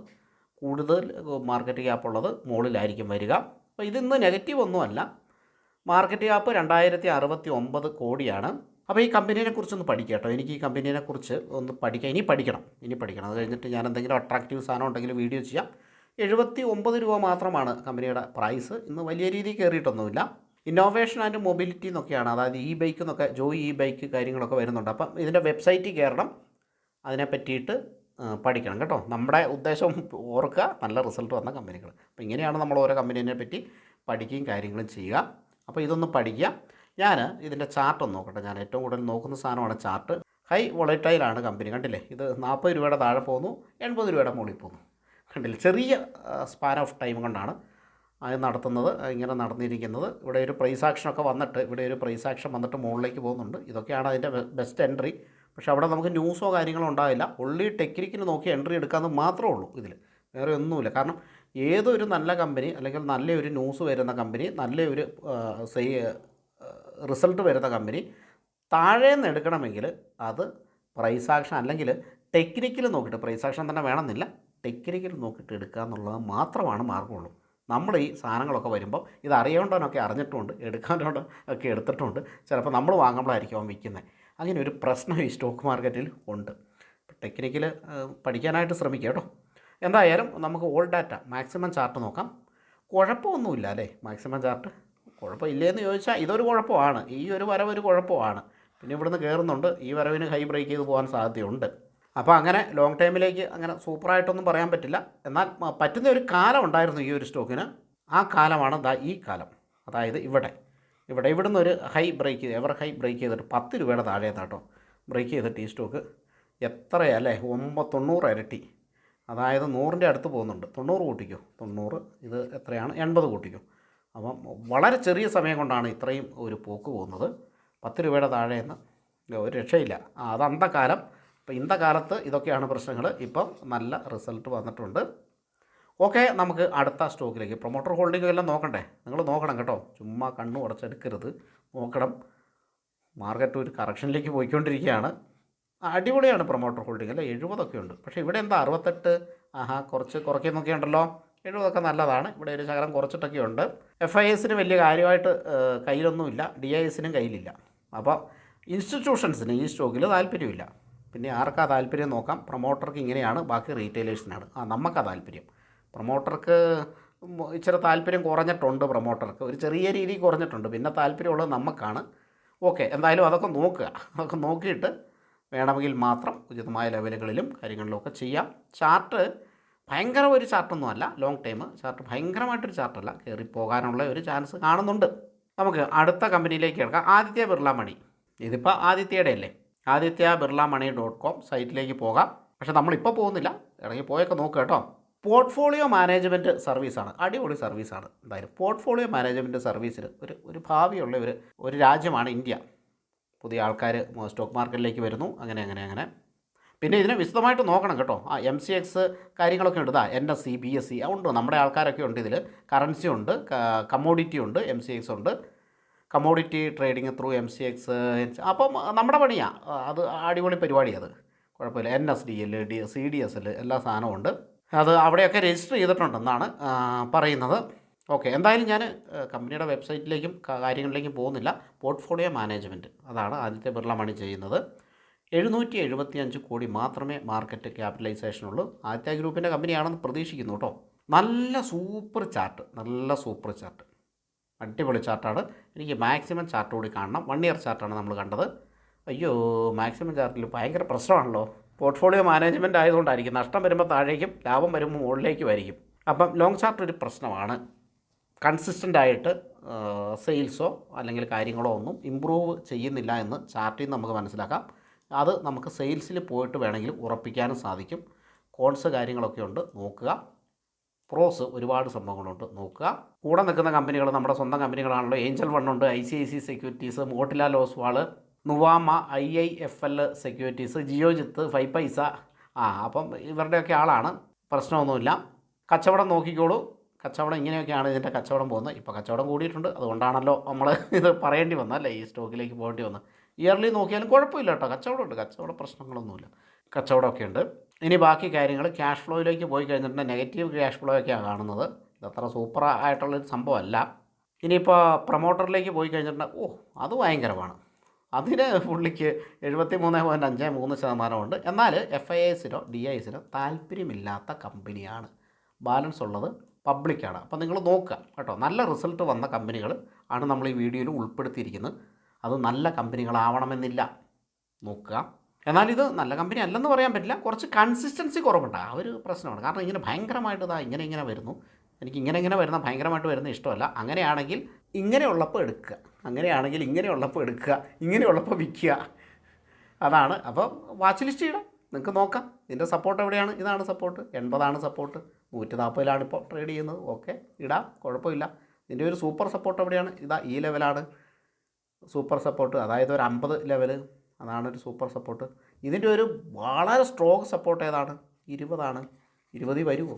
കൂടുതൽ മാർക്കറ്റ് ക്യാപ്പ് ഉള്ളത് മുകളിലായിരിക്കും വരിക. അപ്പോൾ ഇതിന്ന് നെഗറ്റീവ് ഒന്നുമല്ല. മാർക്കറ്റ് ക്യാപ്പ് 2069 കോടിയാണ്. അപ്പോൾ ഈ കമ്പനീനെക്കുറിച്ചൊന്ന് പഠിക്കുക കേട്ടോ. എനിക്ക് ഈ കമ്പനീനെക്കുറിച്ച് ഒന്ന് പഠിക്കാം. ഇനി പഠിക്കണം. അത് കഴിഞ്ഞിട്ട് ഞാൻ എന്തെങ്കിലും അട്രാക്റ്റീവ് സാധനം ഉണ്ടെങ്കിൽ വീഡിയോ ചെയ്യാം. 79 രൂപ മാത്രമാണ് കമ്പനിയുടെ പ്രൈസ്. ഇന്ന് വലിയ രീതിയിൽ കയറിയിട്ടൊന്നുമില്ല. ഇന്നോവേഷൻ ആൻഡ് മൊബിലിറ്റി എന്നൊക്കെയാണ്, അതായത് ഈ ബൈക്ക് എന്നൊക്കെ, ജോയ് ഈ ബൈക്ക് കാര്യങ്ങളൊക്കെ വരുന്നുണ്ട്. അപ്പം ഇതിൻ്റെ വെബ്സൈറ്റിൽ കയറണം, അതിനെ പറ്റിയിട്ട് പഠിക്കണം കേട്ടോ. നമ്മുടെ ഉദ്ദേശം ഓർക്കുക, നല്ല റിസൾട്ട് വന്ന കമ്പനികൾ. അപ്പോൾ ഇങ്ങനെയാണ് നമ്മൾ ഓരോ കമ്പനീനെ പറ്റി പഠിക്കുകയും കാര്യങ്ങളും ചെയ്യുക. അപ്പോൾ ഇതൊന്ന് പഠിക്കുക. ഞാൻ ഇതിൻ്റെ ചാർട്ട് ഒന്ന് നോക്കട്ടെ. ഞാൻ ഏറ്റവും കൂടുതൽ നോക്കുന്ന സാധനമാണ് ചാർട്ട്. High വോളറ്റൈലാണ് company. കണ്ടില്ലേ, ഇത് 40 രൂപയുടെ താഴെ പോകുന്നു, 80 രൂപയുടെ മുകളിൽ പോകുന്നു. കണ്ടില്ലേ, ചെറിയ സ്പാൻ ഓഫ് ടൈം കൊണ്ടാണ് അത് നടത്തുന്നത്, ഇങ്ങനെ നടന്നിരിക്കുന്നത്. ഇവിടെ ഒരു പ്രൈസ് ആക്ഷനൊക്കെ വന്നിട്ട്, മുകളിലേക്ക് പോകുന്നുണ്ട്. ഇതൊക്കെയാണ് അതിൻ്റെ ബെസ്റ്റ് എൻട്രി. പക്ഷേ അവിടെ നമുക്ക് ന്യൂസോ കാര്യങ്ങളോ ഉണ്ടാവില്ല. ഒള്ളി ടെക്നിക്കിന് നോക്കി എൻട്രി എടുക്കാമെന്ന് മാത്രമേ ഉള്ളൂ. ഇതിൽ വേറെ ഒന്നുമില്ല. കാരണം ഏതൊരു നല്ല കമ്പനി, അല്ലെങ്കിൽ നല്ലൊരു ന്യൂസ് വരുന്ന കമ്പനി, നല്ലൊരു റിസൾട്ട് വരുന്ന കമ്പനി താഴെ നിന്ന് എടുക്കണമെങ്കിൽ അത് പ്രൈസ് ആക്ഷൻ അല്ലെങ്കിൽ ടെക്നിക്കൽ നോക്കിയിട്ട്, പ്രൈസ് ആക്ഷൻ തന്നെ വേണമെന്നില്ല, ടെക്നിക്കൽ നോക്കിയിട്ട് എടുക്കുക എന്നുള്ളത് മാത്രമാണ് മാർഗമുള്ളൂ. നമ്മൾ ഈ സാധനങ്ങളൊക്കെ വരുമ്പോൾ ഇത് അറിയേണ്ടവനൊക്കെ അറിഞ്ഞിട്ടുമുണ്ട്, എടുക്കാണ്ടവനൊക്കെ എടുത്തിട്ടുണ്ട്. ചിലപ്പോൾ നമ്മൾ വാങ്ങുമ്പോഴായിരിക്കും അവൻ വിൽക്കുന്നത്. അങ്ങനെ ഒരു പ്രശ്നം ഈ സ്റ്റോക്ക് മാർക്കറ്റിൽ ഉണ്ട്. ടെക്നിക്കൽ പഠിക്കാനായിട്ട് ശ്രമിക്കുക കേട്ടോ. എന്തായാലും നമുക്ക് ഓൾ ഡാറ്റ മാക്സിമം ചാർട്ട് നോക്കാം. കുഴപ്പമൊന്നുമില്ല അല്ലേ മാക്സിമം ചാർട്ട്? കുഴപ്പമില്ലേന്ന് ചോദിച്ചാൽ ഇതൊരു കുഴപ്പമാണ്. ഈ ഒരു വരവ് ഒരു കുഴപ്പമാണ്. പിന്നെ ഇവിടുന്ന് കയറുന്നുണ്ട്, ഈ വരവിന് ഹൈ ബ്രേക്ക് ചെയ്ത് പോകാൻ സാധ്യതയുണ്ട്. അപ്പോൾ അങ്ങനെ ലോങ് ടൈമിലേക്ക് അങ്ങനെ സൂപ്പറായിട്ടൊന്നും പറയാൻ പറ്റില്ല. എന്നാൽ പറ്റുന്ന ഒരു കാലം ഉണ്ടായിരുന്നു ഈ ഒരു സ്റ്റോക്കിന്. ആ കാലമാണ് ഈ കാലം. അതായത് ഇവിടുന്ന് ഒരു ഹൈ ബ്രേക്ക് ചെയ്ത്, എവർ ഹൈ ബ്രേക്ക് ചെയ്തിട്ട് 10 രൂപയുടെ താഴെ കേട്ടോ ബ്രേക്ക് ചെയ്തിട്ട് ഈ സ്റ്റോക്ക് എത്രയല്ലേ 90 ഇരട്ടി. അതായത് 100ൻ്റെ അടുത്ത് പോകുന്നുണ്ട്. 90 കൂട്ടിക്കോ, 90 ഇത് എത്രയാണ്, 80 കൂട്ടിക്കോ. അപ്പം വളരെ ചെറിയ സമയം കൊണ്ടാണ് ഇത്രയും ഒരു പോക്ക് പോകുന്നത്. 10 രൂപയുടെ താഴെയെന്ന് ഒരു രക്ഷയില്ല. അത് അന്തക്കാലം. ഇപ്പോൾ ഇന്നത്തെ കാലത്ത് ഇതൊക്കെയാണ് പ്രശ്നങ്ങൾ. ഇപ്പം നല്ല റിസൾട്ട് വന്നിട്ടുണ്ട്. ഓക്കെ, നമുക്ക് അടുത്ത സ്റ്റോക്കിലേക്ക്. പ്രൊമോട്ടർ ഹോൾഡിംഗ് എല്ലാം നോക്കണ്ടേ? നിങ്ങൾ നോക്കണം കേട്ടോ, ചുമ്മാ കണ്ണു അടച്ചെടുക്കരുത്, നോക്കണം. മാർക്കറ്റ് ഒരു കറക്ഷനിലേക്ക് പോയിക്കൊണ്ടിരിക്കുകയാണ്. അടിപൊളിയാണ് പ്രൊമോട്ടർ ഹോൾഡിംഗ് അല്ലേ, 70 ഉണ്ട്. പക്ഷേ ഇവിടെ എന്താ 68? കുറച്ച് കുറയ്ക്കുന്നൊക്കെ ഉണ്ടല്ലോ. 70 നല്ലതാണ്. ഇവിടെ ഒരു ശകലം കുറച്ചിട്ടൊക്കെ ഉണ്ട്. FISന് വലിയ കാര്യമായിട്ട് കയ്യിലൊന്നുമില്ല, DISനും കയ്യിലില്ല. അപ്പോൾ ഇൻസ്റ്റിറ്റ്യൂഷൻസിന് ഈ സ്റ്റോക്കിൽ താല്പര്യമില്ല. പിന്നെ ആർക്കാ താല്പര്യം നോക്കാം. പ്രൊമോട്ടർക്ക് ഇങ്ങനെയാണ്, ബാക്കി റീറ്റെയിലേഴ്സിനാണ്. നമുക്കാ താല്പര്യം. പ്രൊമോട്ടർക്ക് ഇച്ചിരി താല്പര്യം കുറഞ്ഞിട്ടുണ്ട്. പ്രൊമോട്ടർക്ക് ഒരു ചെറിയ രീതിയിൽ കുറഞ്ഞിട്ടുണ്ട്. പിന്നെ താല്പര്യമുള്ളത് നമുക്കാണ്. ഓക്കെ, എന്തായാലും അതൊക്കെ നോക്കുക. അതൊക്കെ നോക്കിയിട്ട് വേണമെങ്കിൽ മാത്രം ഉചിതമായ ലെവലുകളിലും കാര്യങ്ങളിലുമൊക്കെ ചെയ്യാം. ചാർട്ട് ഭയങ്കര ഒരു ചാർട്ടൊന്നുമല്ല, ലോങ് ടൈം ചാർട്ട് ഭയങ്കരമായിട്ടൊരു ചാർട്ടല്ല, കയറിപ്പോകാനുള്ള ഒരു ചാൻസ് കാണുന്നുണ്ട്. നമുക്ക് അടുത്ത കമ്പനിയിലേക്ക് എടുക്കാം. ആദിത്യ ബിർള മണി. ഇതിപ്പോൾ ആദിത്യയുടെ അല്ലേ, adityaBirlaMoney.com സൈറ്റിലേക്ക് പോകാം. പക്ഷേ നമ്മളിപ്പോൾ പോകുന്നില്ല, ഇറങ്ങി പോയൊക്കെ നോക്കുക കേട്ടോ. പോർട്ട്ഫോളിയോ മാനേജ്മെൻറ്റ് സർവീസാണ്, അടിപൊളി സർവീസാണ്. എന്തായാലും പോർട്ട്ഫോളിയോ മാനേജ്മെൻറ്റ് സർവീസിന് ഒരു ഭാവിയുള്ള ഒരു രാജ്യമാണ് ഇന്ത്യ. പുതിയ ആൾക്കാർ സ്റ്റോക്ക് മാർക്കറ്റിലേക്ക് വരുന്നു. അങ്ങനെ പിന്നെ ഇതിനെ വിശദമായിട്ട് നോക്കണം കേട്ടോ. MCX കാര്യങ്ങളൊക്കെ ഉണ്ട്. NSE BSE ഉണ്ട്, നമ്മുടെ ആൾക്കാരൊക്കെ ഉണ്ട് ഇതിൽ. കറൻസി ഉണ്ട്, കമ്മോഡിറ്റി ഉണ്ട്, MCX ഉണ്ട്, കമ്മോഡിറ്റി ട്രേഡിങ് ത്രൂ MCX. അപ്പം നമ്മുടെ പണിയാണ് അത്, അടിപൊളി പരിപാടി. അത് കുഴപ്പമില്ല. NSDL CDSL എല്ലാ സാധനവും ഉണ്ട്. അത് അവിടെയൊക്കെ രജിസ്റ്റർ ചെയ്തിട്ടുണ്ടെന്നാണ് പറയുന്നത്. ഓക്കെ, എന്തായാലും ഞാൻ കമ്പനിയുടെ വെബ്സൈറ്റിലേക്കും കാര്യങ്ങളിലേക്കും പോകുന്നില്ല. പോർട്ട്ഫോളിയോ മാനേജ്മെൻറ്റ് അതാണ് ആദിത്യ ബിർള മണി ചെയ്യുന്നത്. 775 കോടി മാത്രമേ മാർക്കറ്റ് ക്യാപിറ്റലൈസേഷനുള്ളൂ. ആദിത്യ ഗ്രൂപ്പിൻ്റെ കമ്പനിയാണെന്ന് പ്രതീക്ഷിക്കുന്നു കേട്ടോ. നല്ല സൂപ്പർ ചാർട്ട്, അടിപൊളി ചാർട്ടാണ്. എനിക്ക് മാക്സിമം ചാർട്ട് കൂടി കാണണം. 1 ഇയർ ചാർട്ടാണ് നമ്മൾ കണ്ടത്. അയ്യോ, മാക്സിമം ചാർട്ടിൽ ഭയങ്കര പ്രശ്നമാണല്ലോ. Portfolio management ആയതുകൊണ്ടായിരിക്കും. നഷ്ടം വരുമ്പോൾ താഴേക്കും, ലാഭം വരുമ്പോൾ മുകളിലേക്കുമായിരിക്കും. അപ്പം ലോങ് ചാർട്ട് ഒരു പ്രശ്നമാണ്. കൺസിസ്റ്റൻ്റായിട്ട് സെയിൽസോ അല്ലെങ്കിൽ കാര്യങ്ങളോ ഒന്നും ഇമ്പ്രൂവ് ചെയ്യുന്നില്ല എന്ന് ചാർട്ടിൽ നിന്ന് നമുക്ക് മനസ്സിലാക്കാം. അത് നമുക്ക് സെയിൽസിൽ പോയിട്ട് വേണമെങ്കിൽ ഉറപ്പിക്കാനും സാധിക്കും. കോൺസ് കാര്യങ്ങളൊക്കെ ഉണ്ട്, നോക്കുക. പ്രോസ് ഒരുപാട് സംഭവങ്ങളുണ്ട്, നോക്കുക. കൂടെ നിൽക്കുന്ന കമ്പനികൾ നമ്മുടെ സ്വന്തം കമ്പനികളാണല്ലോ. ഏഞ്ചൽ വൺ ഉണ്ട്, ICIC securities, Motilal Oswal, Nuvama, IIFL securities, Geojit, 5 paise. അപ്പം ഇവരുടെയൊക്കെ ആളാണ്, പ്രശ്നമൊന്നുമില്ല. കച്ചവടം നോക്കിക്കോളൂ. കച്ചവടം ഇങ്ങനെയൊക്കെയാണ് ഇതിൻ്റെ കച്ചവടം പോകുന്നത്. ഇപ്പോൾ കച്ചവടം കൂടിയിട്ടുണ്ട്, അതുകൊണ്ടാണല്ലോ നമ്മൾ ഇത് പറയേണ്ടി വന്നല്ലേ, ഈ സ്റ്റോക്കിലേക്ക് പോകേണ്ടി വന്നത്. ഇയർലി നോക്കിയാലും കുഴപ്പമില്ല കേട്ടോ, കച്ചവടമുണ്ട്, കച്ചവട പ്രശ്നങ്ങളൊന്നുമില്ല, കച്ചവടമൊക്കെ ഉണ്ട്. ഇനി ബാക്കി കാര്യങ്ങൾ ക്യാഷ് ഫ്ലോയിലേക്ക് പോയി കഴിഞ്ഞിട്ട് നെഗറ്റീവ് ക്യാഷ് ഫ്ലോ ഒക്കെയാണ് കാണുന്നത്. ഇതത്ര സൂപ്പർ ആയിട്ടുള്ളൊരു സംഭവമല്ല. ഇനിയിപ്പോൾ പ്രൊമോട്ടറിലേക്ക് പോയി കഴിഞ്ഞിട്ടുണ്ടെങ്കിൽ അത് ഭയങ്കരമാണ്. അതിന് പുള്ളിക്ക് 73.53% ഉണ്ട്. എന്നാൽ FISനോ DISനോ താല്പര്യമില്ലാത്ത കമ്പനിയാണ്. ബാലൻസ് ഉള്ളത് പബ്ലിക്കാണ്. അപ്പോൾ നിങ്ങൾ നോക്കുക കേട്ടോ. നല്ല റിസൾട്ട് വന്ന കമ്പനികൾ ആണ് നമ്മൾ ഈ വീഡിയോയിൽ ഉൾപ്പെടുത്തിയിരിക്കുന്നത്. അത് നല്ല കമ്പനികളാവണമെന്നില്ല, നോക്കുക. എന്നാൽ ഇത് നല്ല കമ്പനി അല്ലെന്ന് പറയാൻ പറ്റില്ല. കുറച്ച് കൺസിസ്റ്റൻസി കുറവുണ്ട്, ആ ഒരു പ്രശ്നമാണ്. കാരണം ഇങ്ങനെ ഭയങ്കരമായിട്ട് ഇങ്ങനെ വരുന്നു. എനിക്ക് ഇങ്ങനെ വരുന്ന ഭയങ്കരമായിട്ട് വരുന്ന ഇഷ്ടമല്ല. അങ്ങനെയാണെങ്കിൽ ഇങ്ങനെയുള്ളപ്പോൾ എടുക്കുക, അങ്ങനെയാണെങ്കിൽ ഇങ്ങനെയുള്ളപ്പോൾ എടുക്കുക, ഇങ്ങനെയുള്ളപ്പോൾ വിൽക്കുക. അതാണ്. അപ്പോൾ വാച്ച് ലിസ്റ്റ് ചെയ്യണം, നിങ്ങൾക്ക് നോക്കാം. ഇതിൻ്റെ സപ്പോർട്ട് എവിടെയാണ്? ഇതാണ് സപ്പോർട്ട്, 80 സപ്പോർട്ട്, 140 ഇപ്പോൾ ട്രേഡ് ചെയ്യുന്നത്. ഓക്കെ, ഇടാം, കുഴപ്പമില്ല. ഇതിൻ്റെ ഒരു സൂപ്പർ സപ്പോർട്ട് എവിടെയാണ്? ഈ ലെവലാണ് സൂപ്പർ സപ്പോർട്ട്, അതായത് ഒരു 50 ലെവൽ, അതാണ് ഒരു സൂപ്പർ സപ്പോർട്ട്. ഇതിൻ്റെ ഒരു വളരെ സ്ട്രോങ് സപ്പോർട്ട് ഏതാണ്? 20. 20 വരുമോ?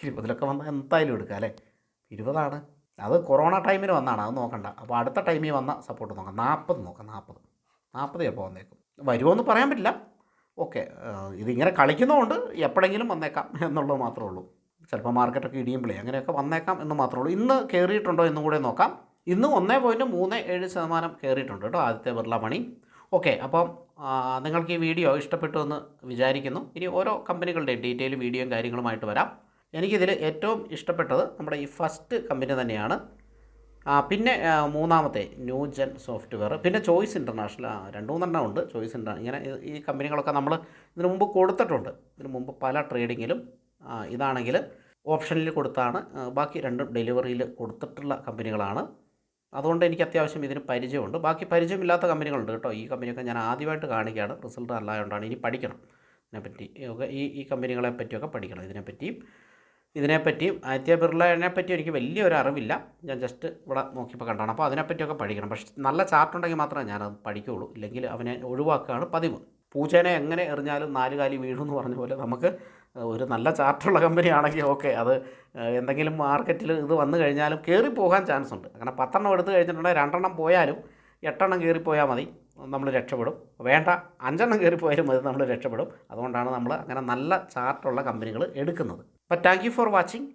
20 വന്നാൽ എന്തായാലും എടുക്കുക അല്ലേ. 20. അത് കൊറോണ ടൈമിന് വന്നാണ്, അത് നോക്കണ്ട. അപ്പോൾ അടുത്ത ടൈമിൽ വന്ന സപ്പോർട്ട് നോക്കാം. 40 നോക്കാം. 40 ചിലപ്പോൾ വന്നേക്കും. വരുമോ എന്ന് പറയാൻ പറ്റില്ല. ഓക്കെ, ഇതിങ്ങനെ കളിക്കുന്നതുകൊണ്ട് എപ്പോഴെങ്കിലും വന്നേക്കാം എന്നുള്ളത് മാത്രമേ ഉള്ളൂ. ചിലപ്പോൾ മാർക്കറ്റൊക്കെ ഇടിയുമ്പോഴേ അങ്ങനെയൊക്കെ വന്നേക്കാം എന്ന് മാത്രമേ ഉള്ളൂ. ഇന്ന് കയറിയിട്ടുണ്ടോ എന്നും കൂടെ നോക്കാം. ഇന്ന് 1.37% കയറിയിട്ടുണ്ട് കേട്ടോ ആദിത്യ ബിർള മണി. ഓക്കെ, അപ്പം നിങ്ങൾക്ക് ഈ വീഡിയോ ഇഷ്ടപ്പെട്ടു എന്ന് വിചാരിക്കുന്നു. ഇനി ഓരോ കമ്പനികളുടെയും ഡീറ്റെയിൽ വീഡിയോയും കാര്യങ്ങളുമായിട്ട് വരാം. എനിക്കിതിൽ ഏറ്റവും ഇഷ്ടപ്പെട്ടത് നമ്മുടെ ഈ ഫസ്റ്റ് കമ്പനി തന്നെയാണ്. പിന്നെ മൂന്നാമത്തെ ന്യൂജൻ സോഫ്റ്റ്വെയർ, പിന്നെ ചോയ്സ് ഇൻ്റർനാഷണൽ. 2-3 ഉണ്ട് ചോയ്സ് ഇൻ്റർനാഷണൽ. ഇങ്ങനെ ഈ കമ്പനികളൊക്കെ നമ്മൾ ഇതിനു മുമ്പ് കൊടുത്തിട്ടുണ്ട്. ഇതിനു മുമ്പ് പല ട്രേഡിങ്ങിലും. ഇതാണെങ്കിൽ ഓപ്ഷനിൽ കൊടുത്താണ്, ബാക്കി 2 ഡെലിവറിയിൽ കൊടുത്തിട്ടുള്ള കമ്പനികളാണ്. അതുകൊണ്ട് എനിക്ക് അത്യാവശ്യം ഇതിന് പരിചയമുണ്ട്. ബാക്കി പരിചയമില്ലാത്ത കമ്പനികളുണ്ട് കേട്ടോ. ഈ കമ്പനിയൊക്കെ ഞാൻ ആദ്യമായിട്ട് കാണിക്കുകയാണ്, റിസൾട്ട് നല്ലതുകൊണ്ടാണ്. ഇനി പഠിക്കണം, ഇതിനെപ്പറ്റി ഒക്കെ ഈ കമ്പനികളെ പറ്റിയൊക്കെ പഠിക്കണം. ഇതിനെപ്പറ്റിയും ആദിത്യ ബിർളയെ പറ്റി എനിക്ക് വലിയൊരു അറിവില്ല. ഞാൻ ജസ്റ്റ് ഇവിടെ നോക്കിയപ്പോൾ കണ്ടാണ്. അപ്പോൾ അതിനെപ്പറ്റിയൊക്കെ പഠിക്കണം. പക്ഷേ നല്ല ചാർട്ട് ഉണ്ടെങ്കിൽ മാത്രമേ ഞാനത് പഠിക്കുകയുള്ളൂ. ഇല്ലെങ്കിൽ അവനെ ഒഴിവാക്കുകയാണ് പതിവ്. പൂച്ചേനെ എങ്ങനെ എറിഞ്ഞാലും 4 കാലി വീഴും എന്ന് പറഞ്ഞ പോലെ നമുക്ക് ഒരു നല്ല ചാർട്ടുള്ള കമ്പനിയാണെങ്കിൽ ഓക്കെ, അത് എന്തെങ്കിലും മാർക്കറ്റിൽ ഇത് വന്നു കഴിഞ്ഞാലും കയറി പോകാൻ ചാൻസ് ഉണ്ട്. അങ്ങനെ 10 എണ്ണം എടുത്ത് കഴിഞ്ഞിട്ടുണ്ടെങ്കിൽ 2 എണ്ണം പോയാലും 8 എണ്ണം കയറിപ്പോയാൽ മതി, നമ്മൾ രക്ഷപ്പെടും. വേണ്ട 5 എണ്ണം കയറിപ്പോയാലും മതി, നമ്മൾ രക്ഷപ്പെടും. അതുകൊണ്ടാണ് നമ്മൾ അങ്ങനെ നല്ല ചാർട്ടുള്ള കമ്പനികൾ എടുക്കുന്നത്. അപ്പോൾ താങ്ക് യു ഫോർ വാച്ചിങ്.